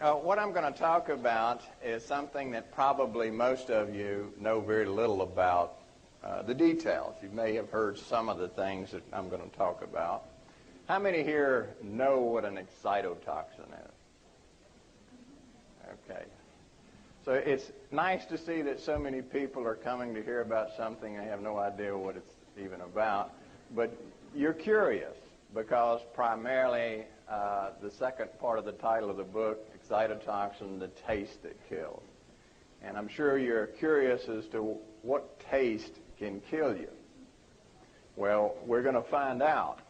What I'm going to talk about is something that probably most of you know very little about, the details. You may have heard some of the things that I'm going to talk about. How many here know what an excitotoxin is? Okay. So it's nice to see that so many people are coming to hear about something and have no idea what it's even about. But you're curious because primarily the second part of the title of the book, Excitotoxin, the taste that kills. And I'm sure you're curious as to what taste can kill you. Well, we're going to find out.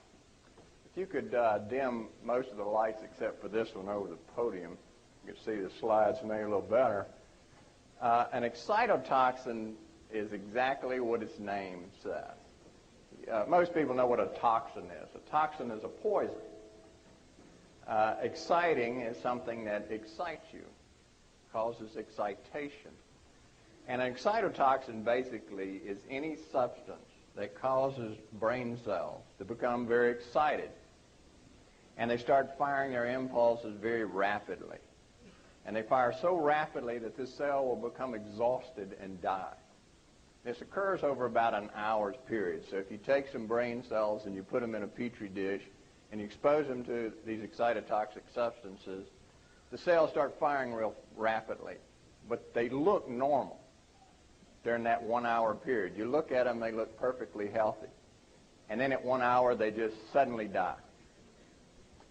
If you could dim most of the lights except for this one over the podium, you can see the slides maybe a little better. An excitotoxin is exactly what its name says. Most people know what a toxin is. A toxin is a poison. Exciting is something that excites you, causes excitation. And an excitotoxin basically is any substance that causes brain cells to become very excited. And they start firing their impulses very rapidly. And they fire so rapidly that this cell will become exhausted and die. This occurs over about an hour's period. So if you take some brain cells and you put them in a petri dish and you expose them to these excitotoxic substances, the cells start firing real rapidly. But they look normal during that 1 hour period. You look at them, they look perfectly healthy. And then at 1 hour, they just suddenly die.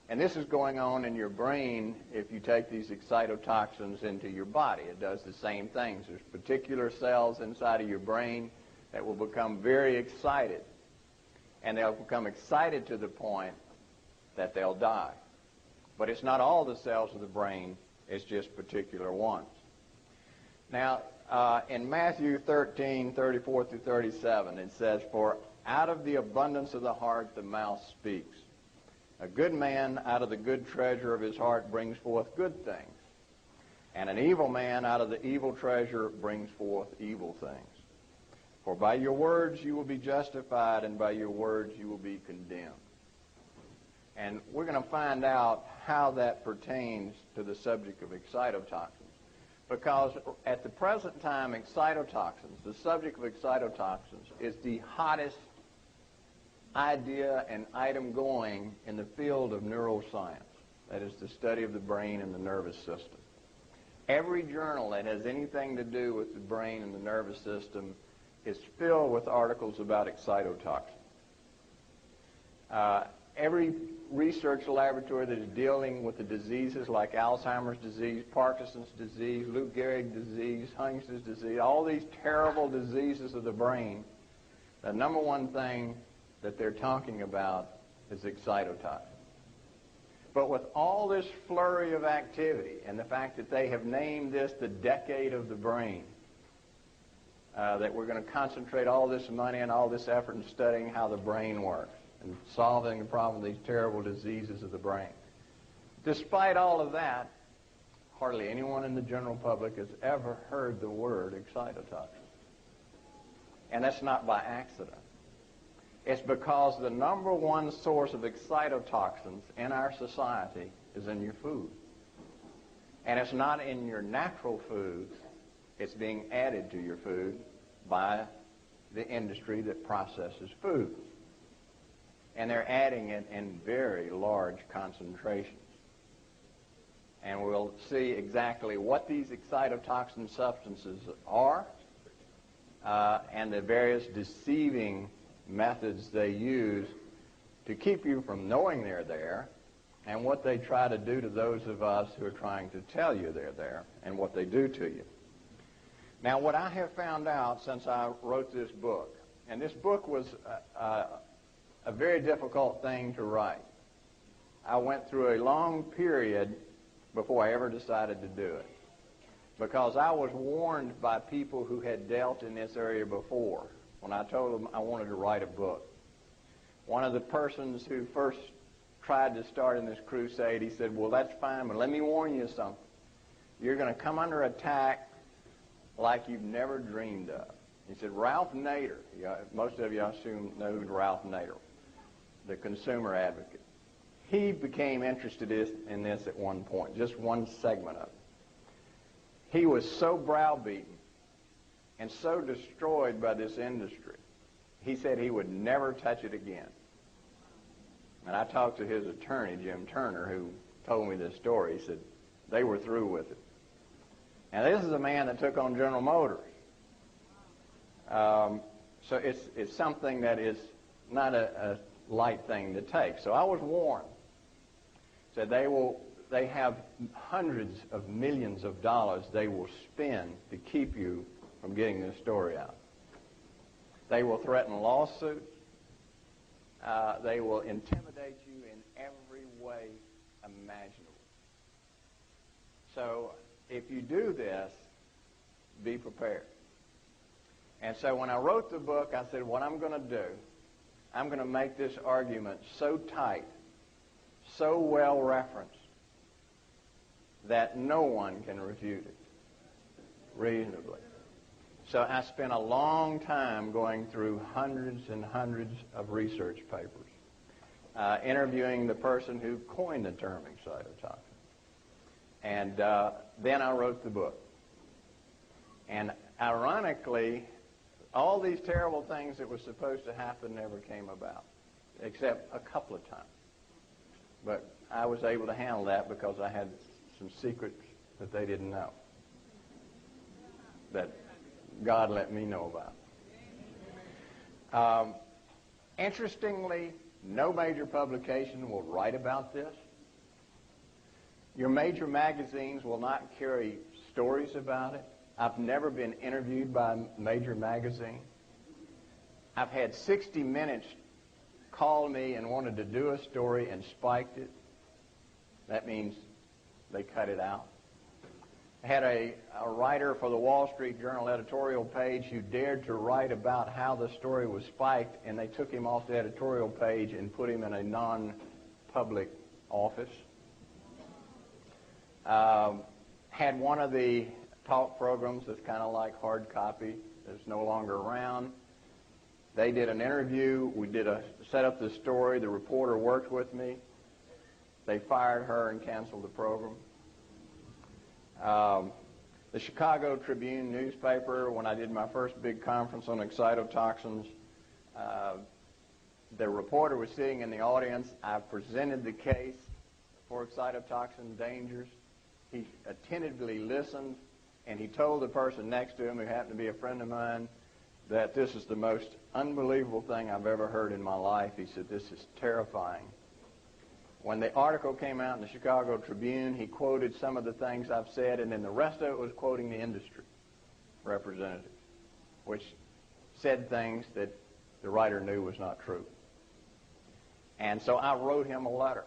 And this is going on in your brain if you take these excitotoxins into your body. It does the same things. There's particular cells inside of your brain that will become very excited. And they'll become excited to the point that they'll die. But it's not all the cells of the brain, it's just particular ones. Now, in Matthew 13:34 through 37, it says, "For out of the abundance of the heart the mouth speaks. A good man out of the good treasure of his heart brings forth good things. And an evil man out of the evil treasure brings forth evil things. For by your words you will be justified, and by your words you will be condemned." And we're going to find out how that pertains to the subject of excitotoxins. Because at the present time, excitotoxins, the subject of excitotoxins, is the hottest idea and item going in the field of neuroscience. That is the study of the brain and the nervous system. Every journal that has anything to do with the brain and the nervous system is filled with articles about excitotoxins. Every research laboratory that is dealing with the diseases like Alzheimer's disease, Parkinson's disease, Lou Gehrig disease, Huntington's disease, all these terrible diseases of the brain, the number one thing that they're talking about is excitotoxins. But with all this flurry of activity and the fact that they have named this the decade of the brain, that we're going to concentrate all this money and all this effort in studying how the brain works and solving the problem of these terrible diseases of the brain. Despite all of that, hardly anyone in the general public has ever heard the word excitotoxin. And that's not by accident. It's because the number one source of excitotoxins in our society is in your food. And it's not in your natural foods. It's being added to your food by the industry that processes food. And they're adding it in very large concentrations. And we'll see exactly what these excitotoxin substances are and the various deceiving methods they use to keep you from knowing they're there, and what they try to do to those of us who are trying to tell you they're there, and what they do to you. Now, what I have found out since I wrote this book, and this book was a very difficult thing to write. I went through a long period before I ever decided to do it, because I was warned by people who had dealt in this area before when I told them I wanted to write a book. One of the persons who first tried to start in this crusade, he said, "Well, that's fine, but let me warn you something. You're going to come under attack like you've never dreamed of." He said, Ralph Nader, most of you I assume know Ralph Nader, the consumer advocate. he became interested in this at one point, just one segment of it. He was so browbeaten and so destroyed by this industry, he said he would never touch it again. And I talked to his attorney, Jim Turner, who told me this story. He said they were through with it. And this is a man that took on General Motors. So it's something that is not a light thing to take. So I was warned. Said they have hundreds of millions of dollars they will spend to keep you from getting this story out. They will threaten lawsuits. They will intimidate you in every way imaginable. So if you do this, be prepared. And so when I wrote the book, I said, what I'm going to do, I'm going to make this argument so tight, so well referenced, that no one can refute it reasonably. So I spent a long time going through hundreds and hundreds of research papers, interviewing the person who coined the term excitotoxin. And then I wrote the book. And ironically, all these terrible things that were supposed to happen never came about, except a couple of times. But I was able to handle that because I had some secrets that they didn't know, that God let me know about. Interestingly, no major publication will write about this. Your major magazines will not carry stories about it. I've never been interviewed by a major magazine. I've had 60 Minutes call me and wanted to do a story and spiked it. That means they cut it out. I had a writer for the Wall Street Journal editorial page who dared to write about how the story was spiked, and they took him off the editorial page and put him in a non-public office. Had one of the talk programs that's kind of like hard copy that's no longer around. They did an interview. We set up the story. The reporter worked with me. They fired her and canceled the program. The Chicago Tribune newspaper, when I did my first big conference on excitotoxins, the reporter was sitting in the audience. I presented the case for excitotoxin dangers. He attentively listened, and he told the person next to him, who happened to be a friend of mine, that this is the most unbelievable thing I've ever heard in my life. He said, this is terrifying. When the article came out in the Chicago Tribune, he quoted some of the things I've said, and then the rest of it was quoting the industry representatives, which said things that the writer knew was not true. And so I wrote him a letter.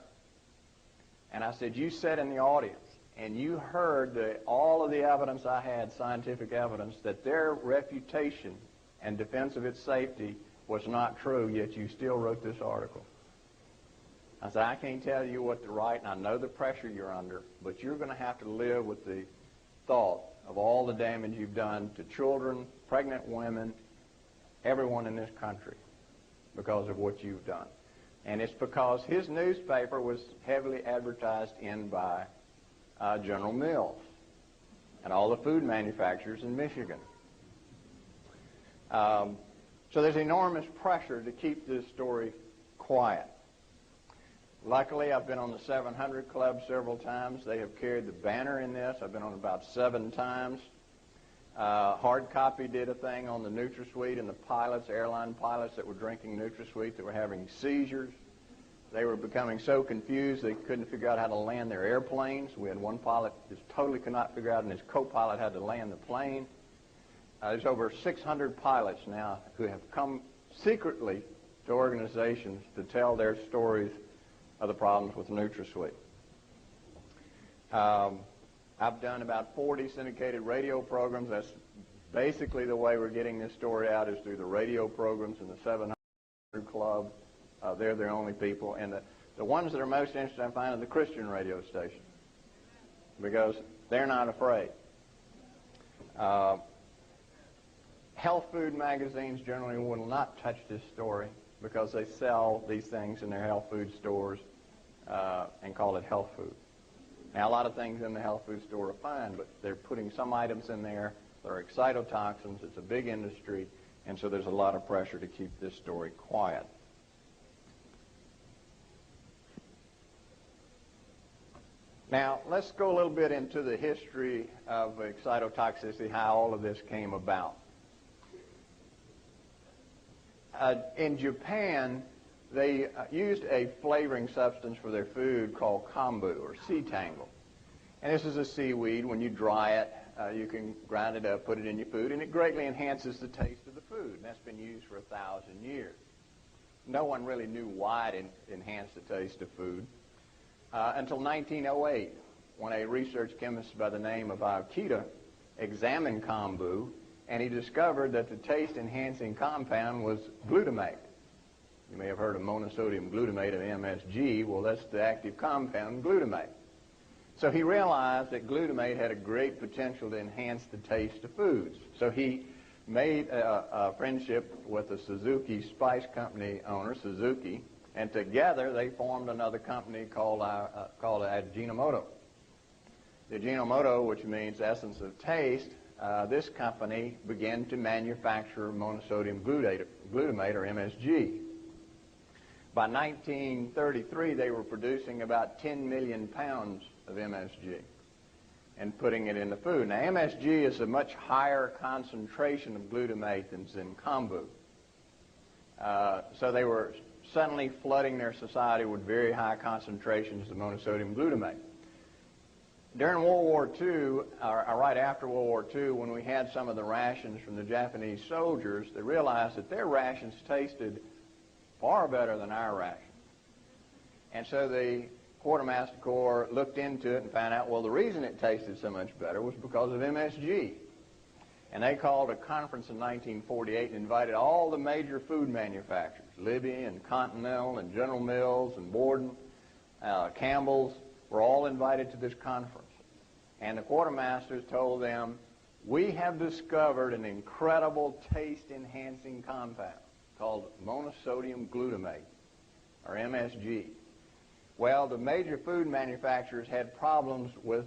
And I said, you sat in the audience, and you heard all of the evidence I had, scientific evidence, that their reputation and defense of its safety was not true, yet you still wrote this article. I said, I can't tell you what to write, and I know the pressure you're under, but you're going to have to live with the thought of all the damage you've done to children, pregnant women, everyone in this country because of what you've done. And it's because his newspaper was heavily advertised in by General Mills and all the food manufacturers in Michigan. So there's enormous pressure to keep this story quiet. Luckily, I've been on the 700 Club several times. They have carried the banner in this. I've been on about 7 times. Hard Copy did a thing on the NutraSweet and the pilots, airline pilots that were drinking NutraSweet that were having seizures. They were becoming so confused they couldn't figure out how to land their airplanes. We had one pilot who totally could not figure out, and his co-pilot had to land the plane. There's over 600 pilots now who have come secretly to organizations to tell their stories of the problems with NutraSweet. I've done about 40 syndicated radio programs. That's basically the way we're getting this story out, is through the radio programs and the 700 Club. They're the only people. And the ones that are most interested, I find, are the Christian radio stations, because they're not afraid. Health food magazines generally will not touch this story because they sell these things in their health food stores. and call it health food. Now, a lot of things in the health food store are fine, but they're putting some items in there that are excitotoxins. It's a big industry, and so there's a lot of pressure to keep this story quiet. Now, let's go a little bit into the history of excitotoxicity, how all of this came about. In Japan, they used a flavoring substance for their food called kombu, or sea tangle. And this is a seaweed. When you dry it, you can grind it up, put it in your food, and it greatly enhances the taste of the food. And that's been used for 1,000 years. No one really knew why it enhanced the taste of food until 1908, when a research chemist by the name of Acido examined kombu, and he discovered that the taste-enhancing compound was glutamate. You may have heard of monosodium glutamate, of MSG. Well, that's the active compound, glutamate. So he realized that glutamate had a great potential to enhance the taste of foods. So he made a friendship with the Suzuki Spice Company owner, Suzuki, and together they formed another company called Ajinomoto. The Ajinomoto, which means essence of taste, this company began to manufacture monosodium glutamate, or MSG. By 1933, they were producing about 10 million pounds of MSG and putting it in the food. Now, MSG is a much higher concentration of glutamate than in kombu. So they were suddenly flooding their society with very high concentrations of monosodium glutamate. During World War II, or right after World War II, when we had some of the rations from the Japanese soldiers, they realized that their rations tasted far better than our rations. And so the Quartermaster Corps looked into it and found out, well, the reason it tasted so much better was because of MSG. And they called a conference in 1948 and invited all the major food manufacturers, Libby and Continental and General Mills and Borden, Campbell's, were all invited to this conference. And the quartermasters told them, we have discovered an incredible taste-enhancing compound called monosodium glutamate, or MSG. Well, the major food manufacturers had problems with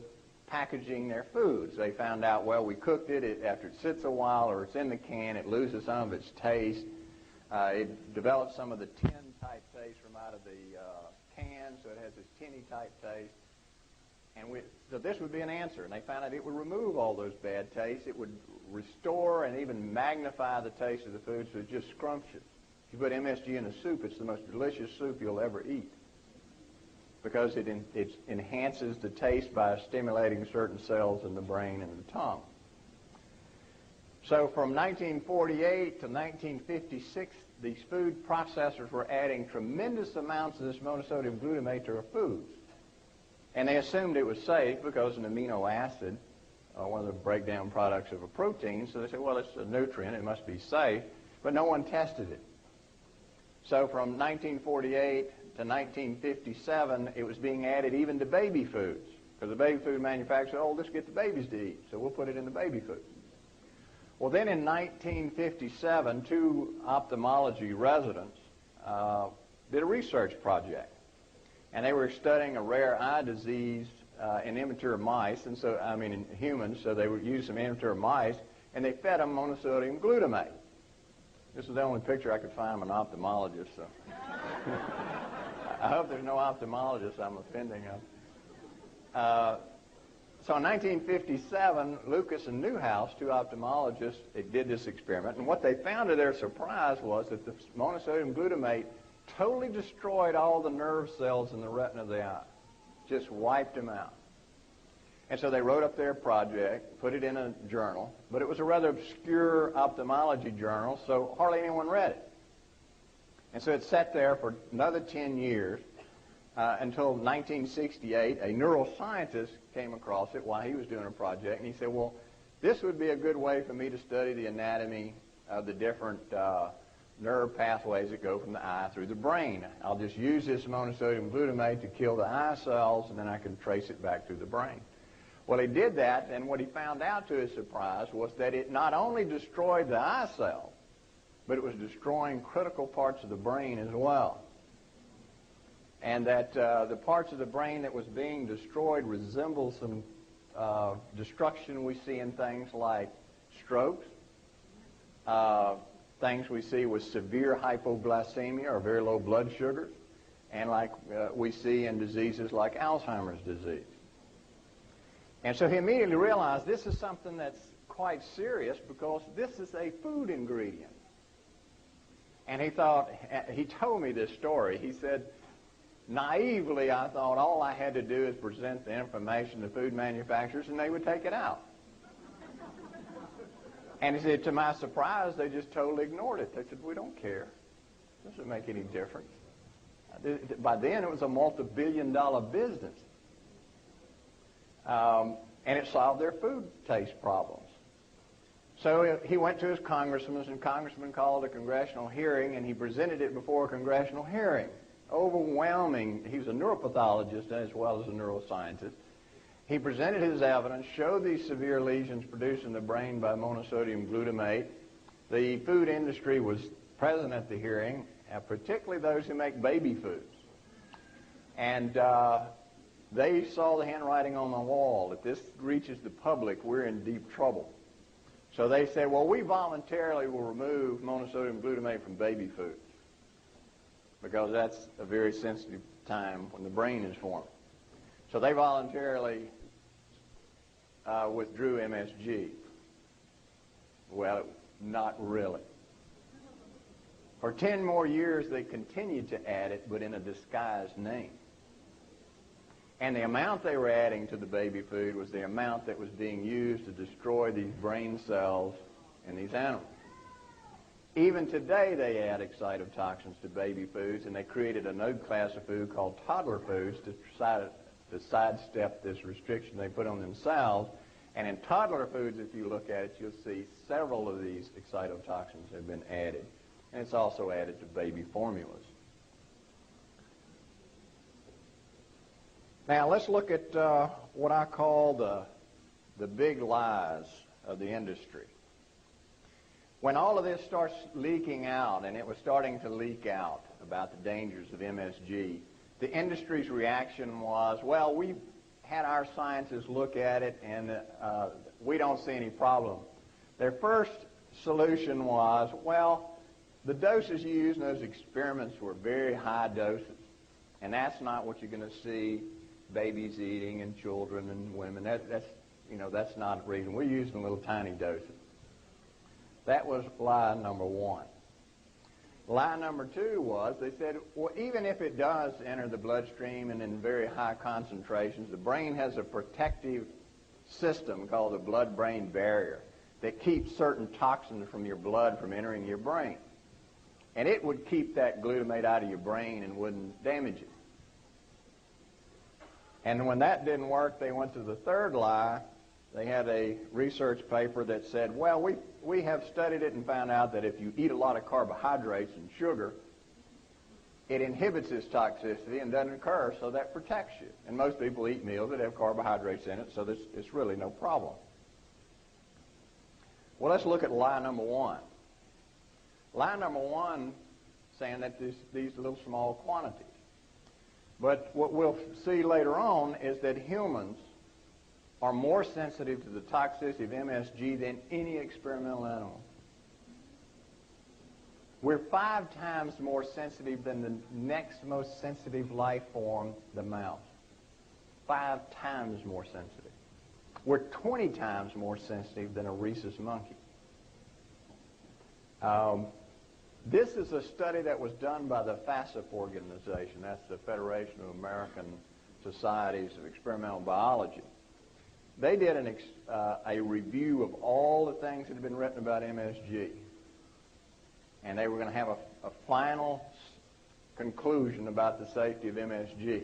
packaging their foods. They found out, well, we cooked it, after it sits a while or it's in the can, it loses some of its taste. It develops some of the tin-type taste from out of the can, so it has this tinny-type taste. And so this would be an answer. And they found out it would remove all those bad tastes. It would restore and even magnify the taste of the food, so it's just scrumptious. If you put MSG in a soup, it's the most delicious soup you'll ever eat, because it enhances the taste by stimulating certain cells in the brain and the tongue. So from 1948 to 1956, these food processors were adding tremendous amounts of this monosodium glutamate to our foods. And they assumed it was safe because an amino acid, one of the breakdown products of a protein, so they said, well, it's a nutrient, it must be safe, but no one tested it. So from 1948 to 1957, it was being added even to baby foods, because the baby food manufacturers said, oh, let's get the babies to eat, so we'll put it in the baby food. Well, then in 1957, two ophthalmology residents did a research project. And they were studying a rare eye disease in immature mice, and so, in humans, so they would use some immature mice, and they fed them monosodium glutamate. This is the only picture I could find of an ophthalmologist, so. I hope there's no ophthalmologists I'm offending them. So in 1957, Lucas and Newhouse, two ophthalmologists, did this experiment, and what they found to their surprise was that the monosodium glutamate totally destroyed all the nerve cells in the retina of the eye. Just wiped them out. And so they wrote up their project, put it in a journal, but it was a rather obscure ophthalmology journal, so hardly anyone read it. And so it sat there for another 10 years until 1968, a neuroscientist came across it while he was doing a project, and he said, well, this would be a good way for me to study the anatomy of the different nerve pathways that go from the eye through the brain. I'll just use this monosodium glutamate to kill the eye cells, and then I can trace it back through the brain. Well, he did that, and what he found out to his surprise was that it not only destroyed the eye cells, but it was destroying critical parts of the brain as well. and that the parts of the brain that was being destroyed resemble some destruction we see in things like strokes, things we see with severe hypoglycemia or very low blood sugars, and like we see in diseases like Alzheimer's disease. And so he immediately realized this is something that's quite serious because this is a food ingredient. And he thought, he told me this story. He said, naively, I thought all I had to do is present the information to food manufacturers and they would take it out. And he said, to my surprise, they just totally ignored it. They said, we don't care. It doesn't make any difference. By then, it was a multi-billion-dollar business. And it solved their food taste problems. So he went to his congressman, and congressman called a congressional hearing, and he presented it before a congressional hearing. Overwhelming. He was a neuropathologist as well as a neuroscientist. He presented his evidence, showed these severe lesions produced in the brain by monosodium glutamate. The food industry was present at the hearing, particularly those who make baby foods. And they saw the handwriting on the wall. If this reaches the public, we're in deep trouble. So they said, well, we voluntarily will remove monosodium glutamate from baby foods because that's a very sensitive time when the brain is forming. So they voluntarily withdrew MSG. Well, not really. For 10 more years, they continued to add it, but in a disguised name. And the amount they were adding to the baby food was the amount that was being used to destroy these brain cells in these animals. Even today, they add excitotoxins to baby foods, and they created a new class of food called toddler foods to sidestep this restriction they put on themselves. And in toddler foods, if you look at it, you'll see several of these excitotoxins have been added. And it's also added to baby formulas. Now, let's look at what I call the big lies of the industry. When all of this starts leaking out, and it was starting to leak out about the dangers of MSG, the industry's reaction was, well, we had our scientists look at it, and we don't see any problem. Their first solution was, well, the doses used in those experiments were very high doses, and that's not what you're going to see babies eating and children and women. That's not a reason. We're using little tiny doses. That was lie number one. Lie number two was they said, well, even if it does enter the bloodstream and in very high concentrations, the brain has a protective system called the blood-brain barrier that keeps certain toxins from your blood from entering your brain. And it would keep that glutamate out of your brain and wouldn't damage it. And when that didn't work, they went to the third lie. They had a research paper that said, well, we have studied it and found out that if you eat a lot of carbohydrates and sugar, it inhibits this toxicity and doesn't occur, so that protects you. And most people eat meals that have carbohydrates in it, so it's really no problem. Well, let's look at lie number one. Lie number one saying that these little small quantities. But what we'll see later on is that humans are more sensitive to the toxicity of MSG than any experimental animal. We're 5 times more sensitive than the next most sensitive life form, the mouse. 5 times more sensitive. We're 20 times more sensitive than a rhesus monkey. This is a study that was done by the FASF organization. That's the Federation of American Societies of Experimental Biology. They did a review of all the things that had been written about MSG. And they were going to have a final conclusion about the safety of MSG.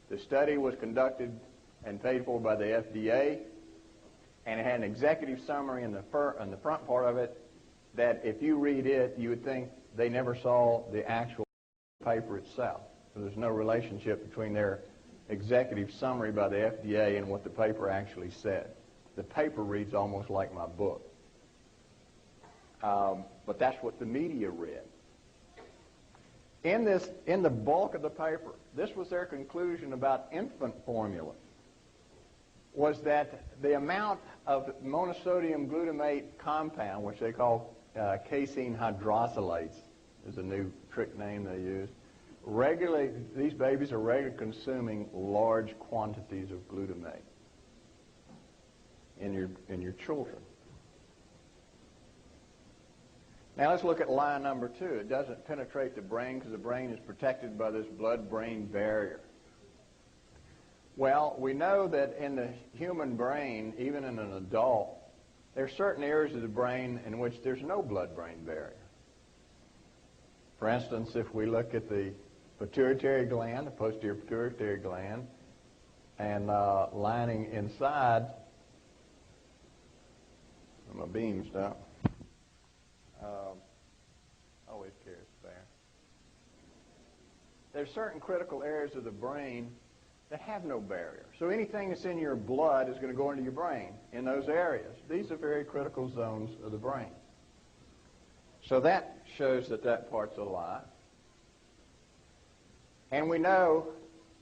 The study was conducted and paid for by the FDA, and it had an executive summary in the front part of it that if you read it, you would think they never saw the actual paper itself. So there's no relationship between their executive summary by the FDA and what the paper actually said. The paper reads almost like my book. But that's what the media read. In the bulk of the paper, this was their conclusion about infant formula, was that the amount of monosodium glutamate compound, which they call casein hydrosylates, is a new trick name they use. These babies are regularly consuming large quantities of glutamate in your children. Now let's look at lie number 2. It doesn't penetrate the brain because the brain is protected by this blood-brain barrier. Well, we know that in the human brain, even in an adult, there are certain areas of the brain in which there's no blood-brain barrier. For instance, if we look at the pituitary gland, the posterior pituitary gland, and lining inside, my beam stuff, always carries there. There's certain critical areas of the brain that have no barrier. So anything that's in your blood is going to go into your brain in those areas. These are very critical zones of the brain. So that shows that part's a lie. And we know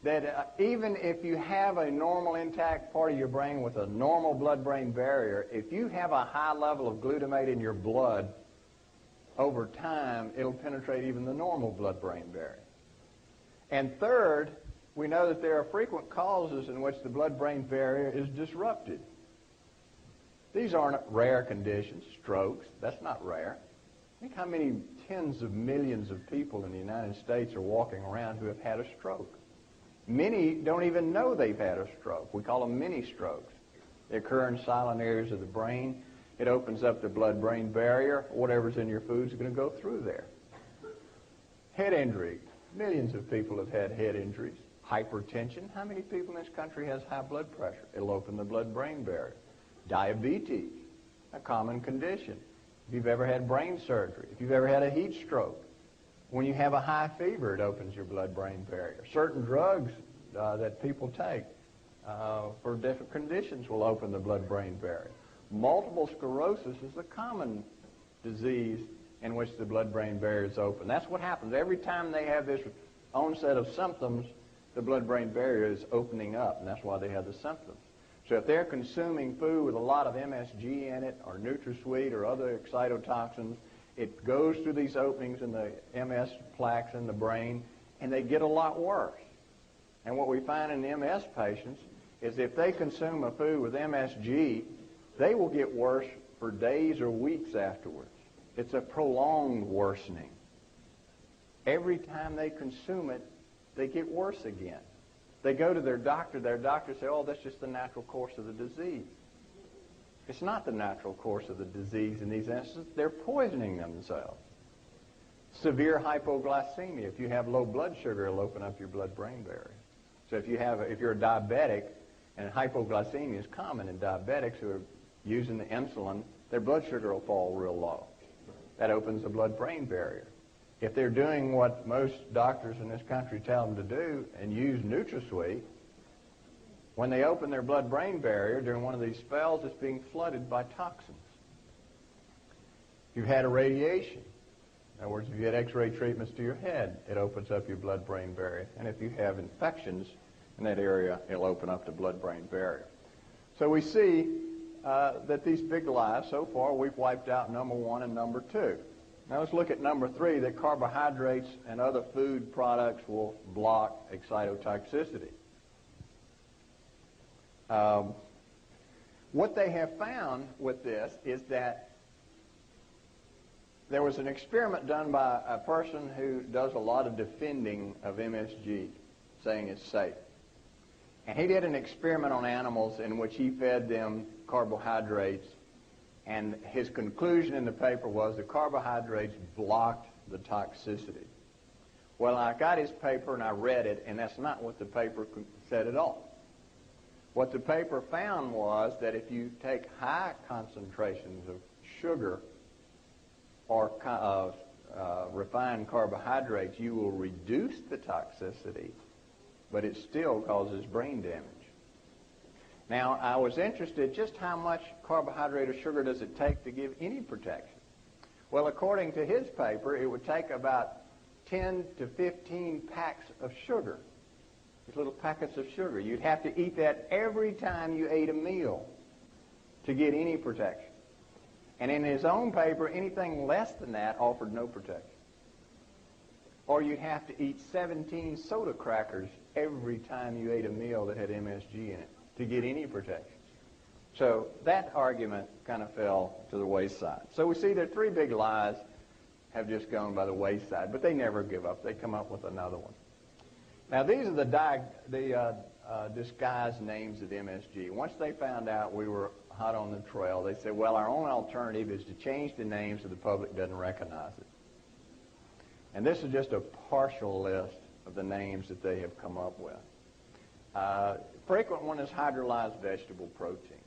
that even if you have a normal intact part of your brain with a normal blood-brain barrier, if you have a high level of glutamate in your blood, over time, it'll penetrate even the normal blood-brain barrier. And third, we know that there are frequent causes in which the blood-brain barrier is disrupted. These aren't rare conditions. Strokes, that's not rare. Think how many tens of millions of people in the United States are walking around who have had a stroke. Many don't even know they've had a stroke. We call them mini strokes. They occur in silent areas of the brain. It opens up the blood-brain barrier. Whatever's in your food is going to go through there. Head injury. Millions of people have had head injuries. Hypertension. How many people in this country has high blood pressure? It'll open the blood-brain barrier. Diabetes, a common condition. If you've ever had brain surgery, if you've ever had a heat stroke, when you have a high fever, it opens your blood-brain barrier. Certain drugs that people take for different conditions will open the blood-brain barrier. Multiple sclerosis is a common disease in which the blood-brain barrier is open. That's what happens. Every time they have this onset of symptoms, the blood-brain barrier is opening up, and that's why they have the symptoms. So if they're consuming food with a lot of MSG in it, or NutraSweet, or other excitotoxins, it goes through these openings in the MS plaques in the brain, and they get a lot worse. And what we find in the MS patients is if they consume a food with MSG, they will get worse for days or weeks afterwards. It's a prolonged worsening. Every time they consume it, they get worse again. They go to their doctor says, oh, that's just the natural course of the disease. It's not the natural course of the disease in these instances. They're poisoning themselves. Severe hypoglycemia. If you have low blood sugar, it'll open up your blood-brain barrier. So if you're a diabetic, and hypoglycemia is common in diabetics who are using the insulin, their blood sugar will fall real low. That opens the blood-brain barrier. If they're doing what most doctors in this country tell them to do and use NutraSweet, when they open their blood-brain barrier during one of these spells, it's being flooded by toxins. If you've had a radiation, in other words, if you had X-ray treatments to your head, it opens up your blood-brain barrier. And if you have infections in that area, it'll open up the blood-brain barrier. So we see that these big lies, so far, we've wiped out number 1 and number 2. Now let's look at number 3, that carbohydrates and other food products will block excitotoxicity. What they have found with this is that there was an experiment done by a person who does a lot of defending of MSG, saying it's safe. And he did an experiment on animals in which he fed them carbohydrates, and his conclusion in the paper was the carbohydrates blocked the toxicity. Well, I got his paper and I read it, and that's not what the paper said at all. What the paper found was that if you take high concentrations of sugar or refined carbohydrates, you will reduce the toxicity, but it still causes brain damage. Now, I was interested just how much carbohydrate or sugar does it take to give any protection? Well, according to his paper, it would take about 10 to 15 packs of sugar. These little packets of sugar. You'd have to eat that every time you ate a meal to get any protection. And in his own paper, anything less than that offered no protection. Or you'd have to eat 17 soda crackers every time you ate a meal that had MSG in it to get any protection. So that argument kind of fell to the wayside. So we see that three big lies have just gone by the wayside, but they never give up. They come up with another one. Now these are the disguised names of MSG. Once they found out we were hot on the trail, they said, well, our only alternative is to change the names so the public doesn't recognize it. And this is just a partial list of the names that they have come up with. Frequent one is hydrolyzed vegetable protein.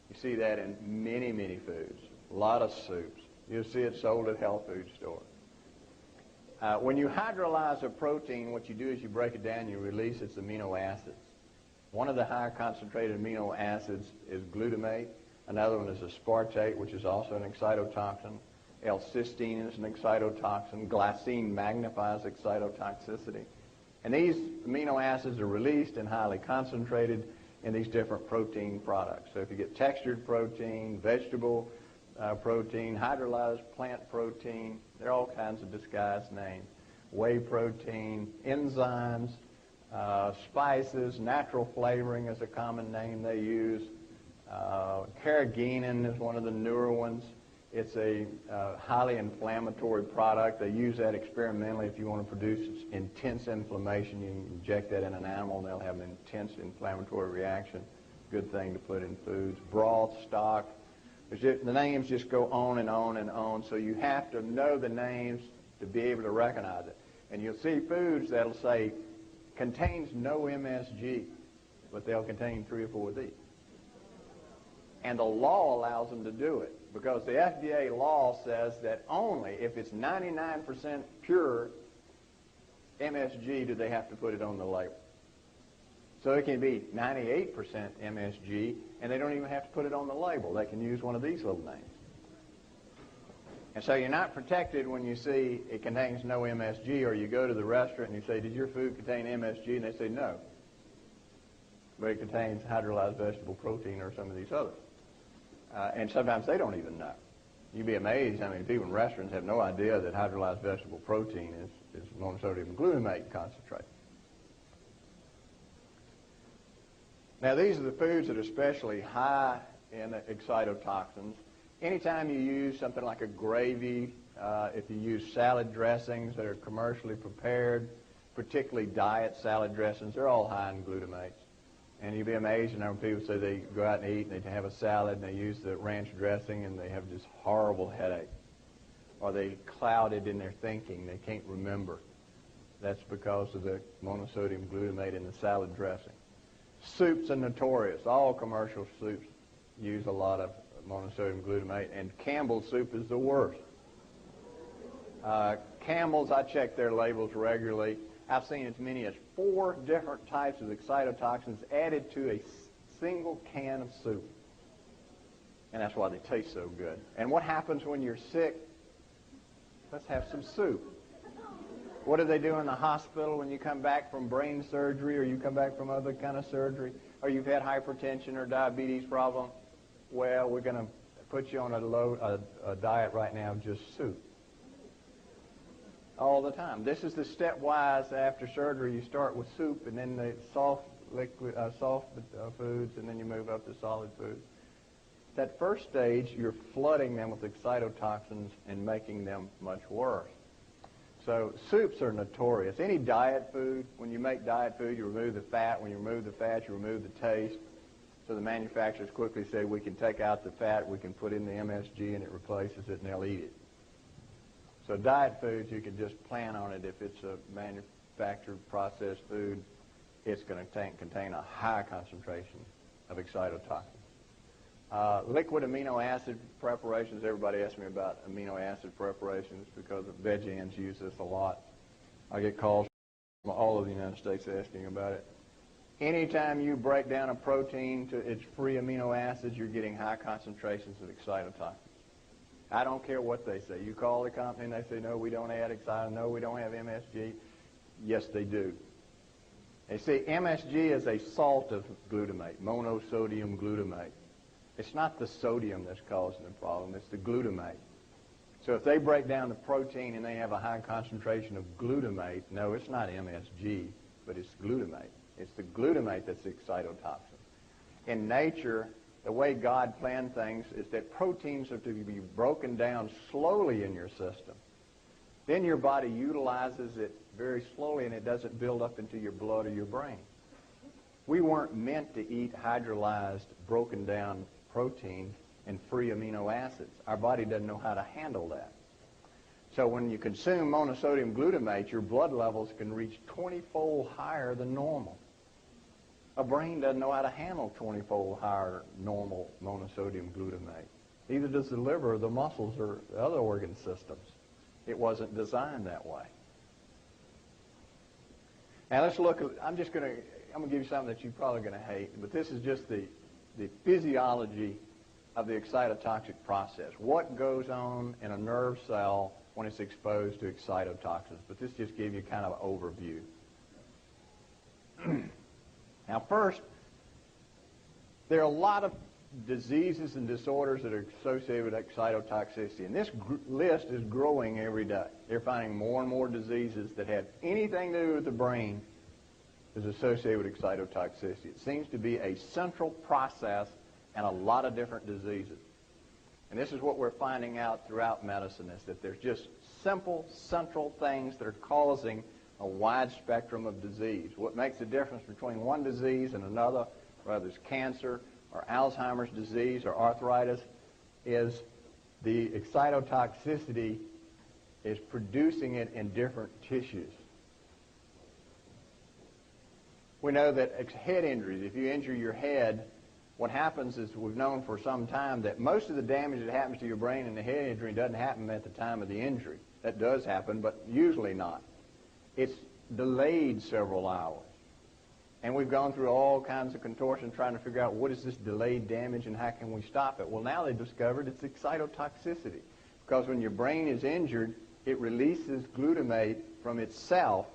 You see that in many, many foods. A lot of soups. You'll see it sold at health food stores. When you hydrolyze a protein, what you do is you break it down, you release its amino acids. One of the higher concentrated amino acids is glutamate. Another one is aspartate, which is also an excitotoxin. L-cysteine is an excitotoxin. Glycine magnifies excitotoxicity. And these amino acids are released and highly concentrated in these different protein products. So if you get textured protein, vegetable protein, hydrolyzed plant protein, there are all kinds of disguised names. Whey protein, enzymes, spices, natural flavoring is a common name they use. Carrageenan is one of the newer ones. It's a highly inflammatory product. They use that experimentally. If you want to produce intense inflammation, you inject that in an animal and they'll have an intense inflammatory reaction. Good thing to put in foods. Broth, stock. The names just go on and on and on, so you have to know the names to be able to recognize it. And you'll see foods that'll say, contains no MSG, but they'll contain 3 or 4 of these. And the law allows them to do it, because the FDA law says that only if it's 99% pure MSG do they have to put it on the label. So it can be 98% MSG, and they don't even have to put it on the label. They can use one of these little names. And so you're not protected when you see it contains no MSG, or you go to the restaurant and you say, did your food contain MSG? And they say, no. But it contains hydrolyzed vegetable protein or some of these others. And sometimes they don't even know. You'd be amazed how many people in restaurants have no idea that hydrolyzed vegetable protein is monosodium glutamate concentrate. Now, these are the foods that are especially high in excitotoxins. Anytime you use something like a gravy, if you use salad dressings that are commercially prepared, particularly diet salad dressings, they're all high in glutamates. And you'd be amazed when people say they go out and eat and they have a salad and they use the ranch dressing and they have this horrible headache. Or they clouded in their thinking. They can't remember. That's because of the monosodium glutamate in the salad dressing. Soups are notorious. All commercial soups use a lot of monosodium glutamate, and Campbell's soup is the worst. Campbell's, I check their labels regularly. I've seen as many as 4 different types of excitotoxins added to a single can of soup. And that's why they taste so good. And what happens when you're sick? Let's have some soup. What do they do in the hospital when you come back from brain surgery, or you come back from other kind of surgery, or you've had hypertension or diabetes problem? Well, we're going to put you on a diet right now of just soup. All the time. This is the stepwise after surgery. You start with soup, and then the soft foods, and then you move up to solid foods. That first stage, you're flooding them with excitotoxins and making them much worse. So soups are notorious. Any diet food, when you make diet food, you remove the fat. When you remove the fat, you remove the taste. So the manufacturers quickly say, we can take out the fat, we can put in the MSG, and it replaces it, and they'll eat it. So diet foods, you can just plan on it. If it's a manufactured processed food, it's going to contain a high concentration of excitotoxins. Liquid amino acid preparations. Everybody asks me about amino acid preparations because vegans use this a lot. I get calls from all over the United States asking about it. Anytime you break down a protein to its free amino acids, you're getting high concentrations of excitotoxins. I don't care what they say. You call the company and they say, no, we don't add Excito, no, we don't have MSG. Yes, they do. They say MSG is a salt of glutamate, monosodium glutamate. It's not the sodium that's causing the problem, it's the glutamate. So if they break down the protein and they have a high concentration of glutamate, no, it's not MSG, but it's glutamate. It's the glutamate that's the excitotoxin. In nature, the way God planned things is that proteins are to be broken down slowly in your system. Then your body utilizes it very slowly and it doesn't build up into your blood or your brain. We weren't meant to eat hydrolyzed, broken down protein and free amino acids. Our body doesn't know how to handle that. So when you consume monosodium glutamate, your blood levels can reach 20-fold higher than normal. A brain doesn't know how to handle 20-fold higher normal monosodium glutamate. Neither does the liver, the muscles, or the other organ systems. It wasn't designed that way. Now let's look at, I'm going to give you something that you're probably going to hate, but this is just the physiology of the excitotoxic process. What goes on in a nerve cell when it's exposed to excitotoxins? But this just gives you kind of an overview. Now first, there are a lot of diseases and disorders that are associated with excitotoxicity, and this list is growing every day. They're finding more and more diseases that have anything to do with the brain is associated with excitotoxicity. It seems to be a central process in a lot of different diseases. And this is what we're finding out throughout medicine, is that there's just simple, central things that are causing a wide spectrum of disease. What makes the difference between one disease and another, whether it's cancer or Alzheimer's disease or arthritis, is the excitotoxicity is producing it in different tissues. We know that head injuries, if you injure your head, what happens is, we've known for some time that most of the damage that happens to your brain in the head injury doesn't happen at the time of the injury. That does happen, but usually not. It's delayed several hours. And we've gone through all kinds of contortions trying to figure out what is this delayed damage and how can we stop it. Well, now they've discovered it's excitotoxicity. Because when your brain is injured, it releases glutamate from itself,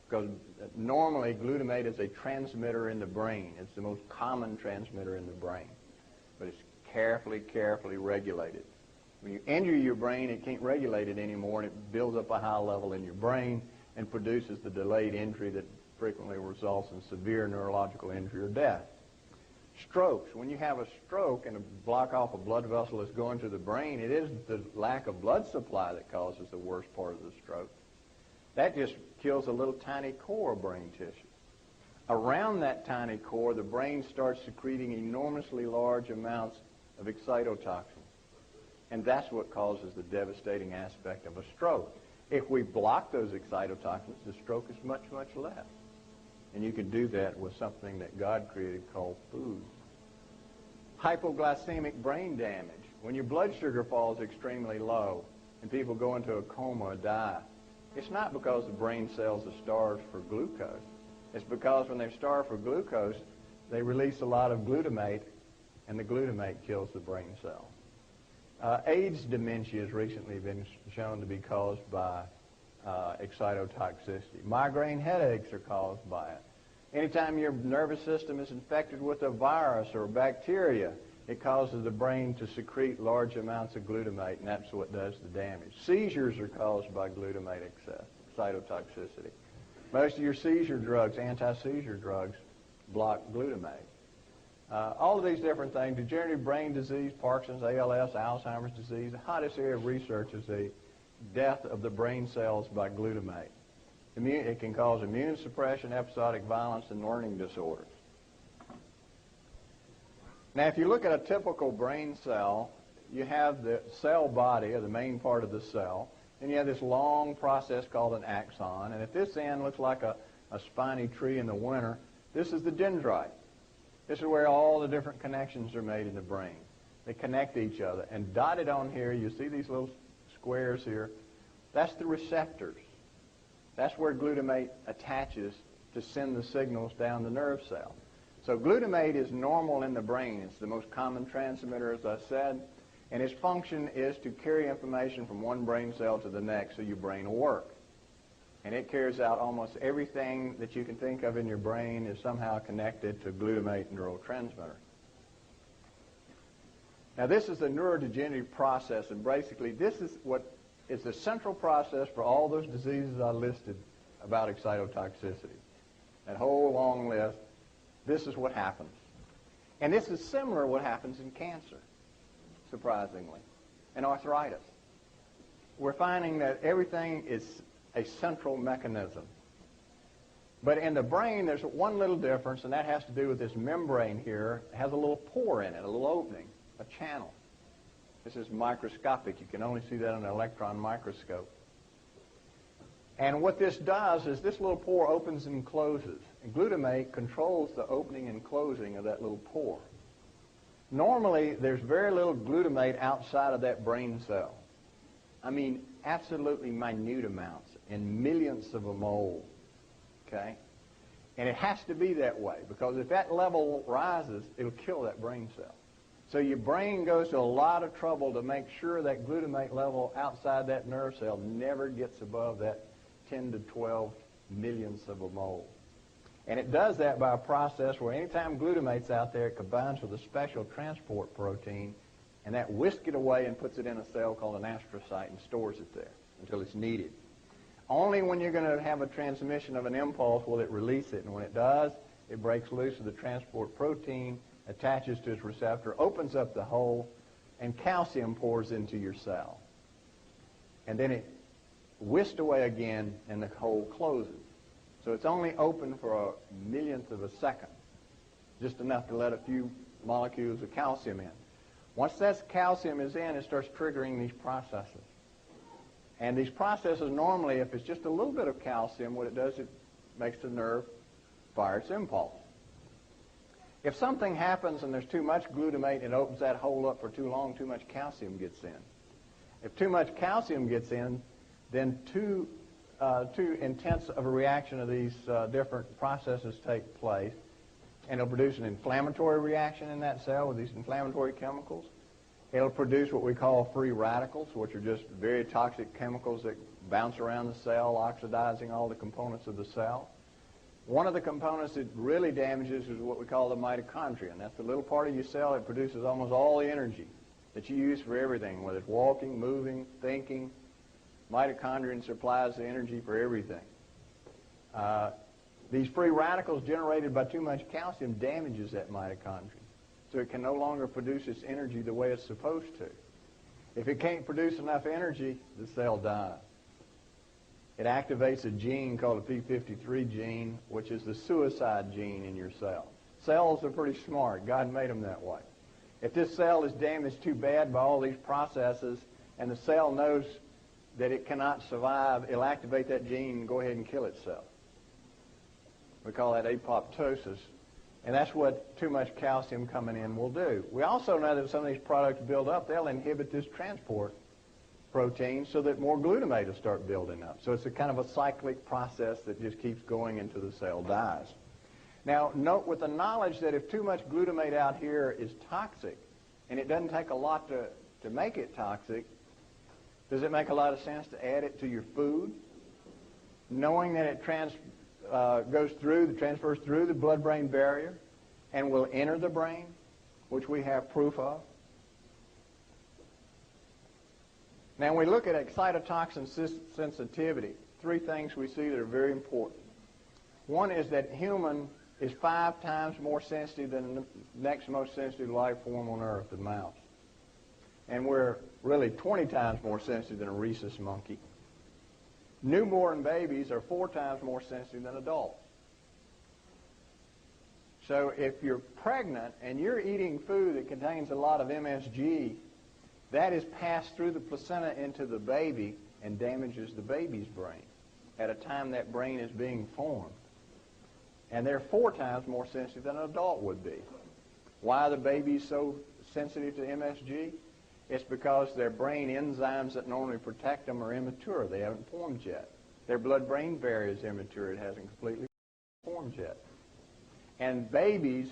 because normally glutamate is a transmitter in the brain. It's the most common transmitter in the brain. But it's carefully regulated. When you injure your brain, it can't regulate it anymore, and it builds up a high level in your brain and produces the delayed injury that frequently results in severe neurological injury or death. Strokes. When you have a stroke and a block off a blood vessel is going to the brain, it isn't the lack of blood supply that causes the worst part of the stroke. That just kills a little tiny core of brain tissue. Around that tiny core, the brain starts secreting enormously large amounts of excitotoxins. And that's what causes the devastating aspect of a stroke. If we block those excitotoxins, the stroke is much less. And you can do that with something that God created called food. Hypoglycemic brain damage. When your blood sugar falls extremely low and people go into a coma or die, it's not because the brain cells are starved for glucose. It's because when they're starved for glucose, they release a lot of glutamate, and the glutamate kills the brain cell. AIDS dementia has recently been shown to be caused by excitotoxicity. Migraine headaches are caused by it. Anytime your nervous system is infected with a virus or a bacteria, it causes the brain to secrete large amounts of glutamate, and that's what does the damage. Seizures are caused by glutamate excess, excitotoxicity. Most of your seizure drugs, anti-seizure drugs, block glutamate. All of these different things, degenerative brain disease, Parkinson's, ALS, Alzheimer's disease, the hottest area of research is the death of the brain cells by glutamate. It can cause immune suppression, episodic violence, and learning disorders. Now, if you look at a typical brain cell, you have the cell body, or the main part of the cell, and you have this long process called an axon, and at this end looks like a spiny tree in the winter. This is the dendrite. This is where all the different connections are made in the brain. They connect to each other. And dotted on here, you see these little squares here. That's the receptors. That's where glutamate attaches to send the signals down the nerve cell. So glutamate is normal in the brain. It's the most common transmitter, as I said. And its function is to carry information from one brain cell to the next so your brain will work. And it carries out almost everything that you can think of in your brain is somehow connected to glutamate neurotransmitter. Now, this is the neurodegenerative process, and basically this is what is the central process for all those diseases I listed about excitotoxicity. That whole long list, this is what happens. And this is similar to what happens in cancer, surprisingly, and arthritis. We're finding that everything is a central mechanism. But in the brain, there's one little difference, and that has to do with this membrane here. It has a little pore in it, a little opening, a channel. This is microscopic. You can only see that on an electron microscope. And what this does is this little pore opens and closes. And glutamate controls the opening and closing of that little pore. Normally, there's very little glutamate outside of that brain cell. I mean, absolutely minute amounts, in millionths of a mole. Okay? And it has to be that way, because if that level rises, it'll kill that brain cell. So your brain goes to a lot of trouble to make sure that glutamate level outside that nerve cell never gets above that 10 to 12 millionths of a mole. And it does that by a process where anytime glutamate's out there, it combines with a special transport protein, and that whisks it away and puts it in a cell called an astrocyte and stores it there until it's needed. Only when you're going to have a transmission of an impulse will it release it, and when it does, it breaks loose of the transport protein, attaches to its receptor, opens up the hole, and calcium pours into your cell. And then it whisked away again, and the hole closes. So it's only open for a millionth of a second, just enough to let a few molecules of calcium in. Once that calcium is in, it starts triggering these processes. And these processes normally, if it's just a little bit of calcium, what it does, it makes the nerve fire its impulse. If something happens and there's too much glutamate and it opens that hole up for too long, too much calcium gets in. If too much calcium gets in, then too intense of a reaction of these different processes take place, and it'll produce an inflammatory reaction in that cell with these inflammatory chemicals. It'll produce what we call free radicals, which are just very toxic chemicals that bounce around the cell, oxidizing all the components of the cell. One of the components that really damages is what we call the mitochondria, and that's the little part of your cell that produces almost all the energy that you use for everything, whether it's walking, moving, thinking. Mitochondria supplies the energy for everything. These free radicals generated by too much calcium damages that mitochondria, so it can no longer produce its energy the way it's supposed to. If it can't produce enough energy, the cell dies. It activates a gene called a p53 gene, which is the suicide gene in your cell. Cells are pretty smart. God made them that way. If this cell is damaged too bad by all these processes, and the cell knows that it cannot survive, it'll activate that gene and go ahead and kill itself. We call that apoptosis. And that's what too much calcium coming in will do. We also know that some of these products build up, they'll inhibit this transport protein so that more glutamate will start building up. So it's a kind of a cyclic process that just keeps going until the cell dies. Now, note with the knowledge that if too much glutamate out here is toxic, and it doesn't take a lot to make it toxic, does it make a lot of sense to add it to your food? Knowing that it transfers through the blood-brain barrier and will enter the brain, which we have proof of. Now, when we look at excitotoxin sensitivity, three things we see that are very important. One is that human is 5 times more sensitive than the next most sensitive life form on Earth, the mouse. And we're really 20 times more sensitive than a rhesus monkey. Newborn babies are 4 times more sensitive than adults. So if you're pregnant and you're eating food that contains a lot of MSG, that is passed through the placenta into the baby and damages the baby's brain at a time that brain is being formed. And they're 4 times more sensitive than an adult would be. Why are the babies so sensitive to MSG? It's because their brain enzymes that normally protect them are immature. They haven't formed yet. Their blood-brain barrier is immature. It hasn't completely formed yet. And babies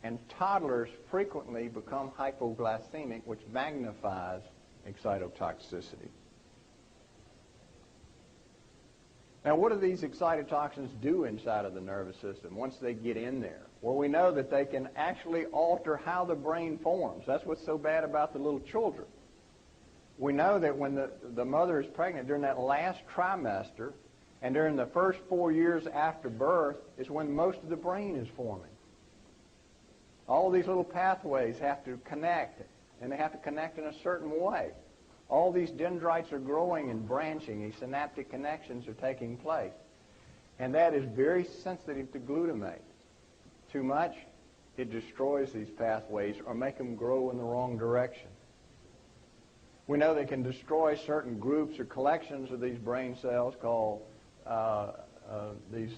And toddlers frequently become hypoglycemic, which magnifies excitotoxicity. Now, what do these excitotoxins do inside of the nervous system once they get in there? Well, we know that they can actually alter how the brain forms. That's what's so bad about the little children. We know that when the mother is pregnant, during that last trimester and during the first 4 years after birth is when most of the brain is forming. All of these little pathways have to connect, and they have to connect in a certain way. All these dendrites are growing and branching. These synaptic connections are taking place. And that is very sensitive to glutamate. Too much, it destroys these pathways or make them grow in the wrong direction. We know they can destroy certain groups or collections of these brain cells called these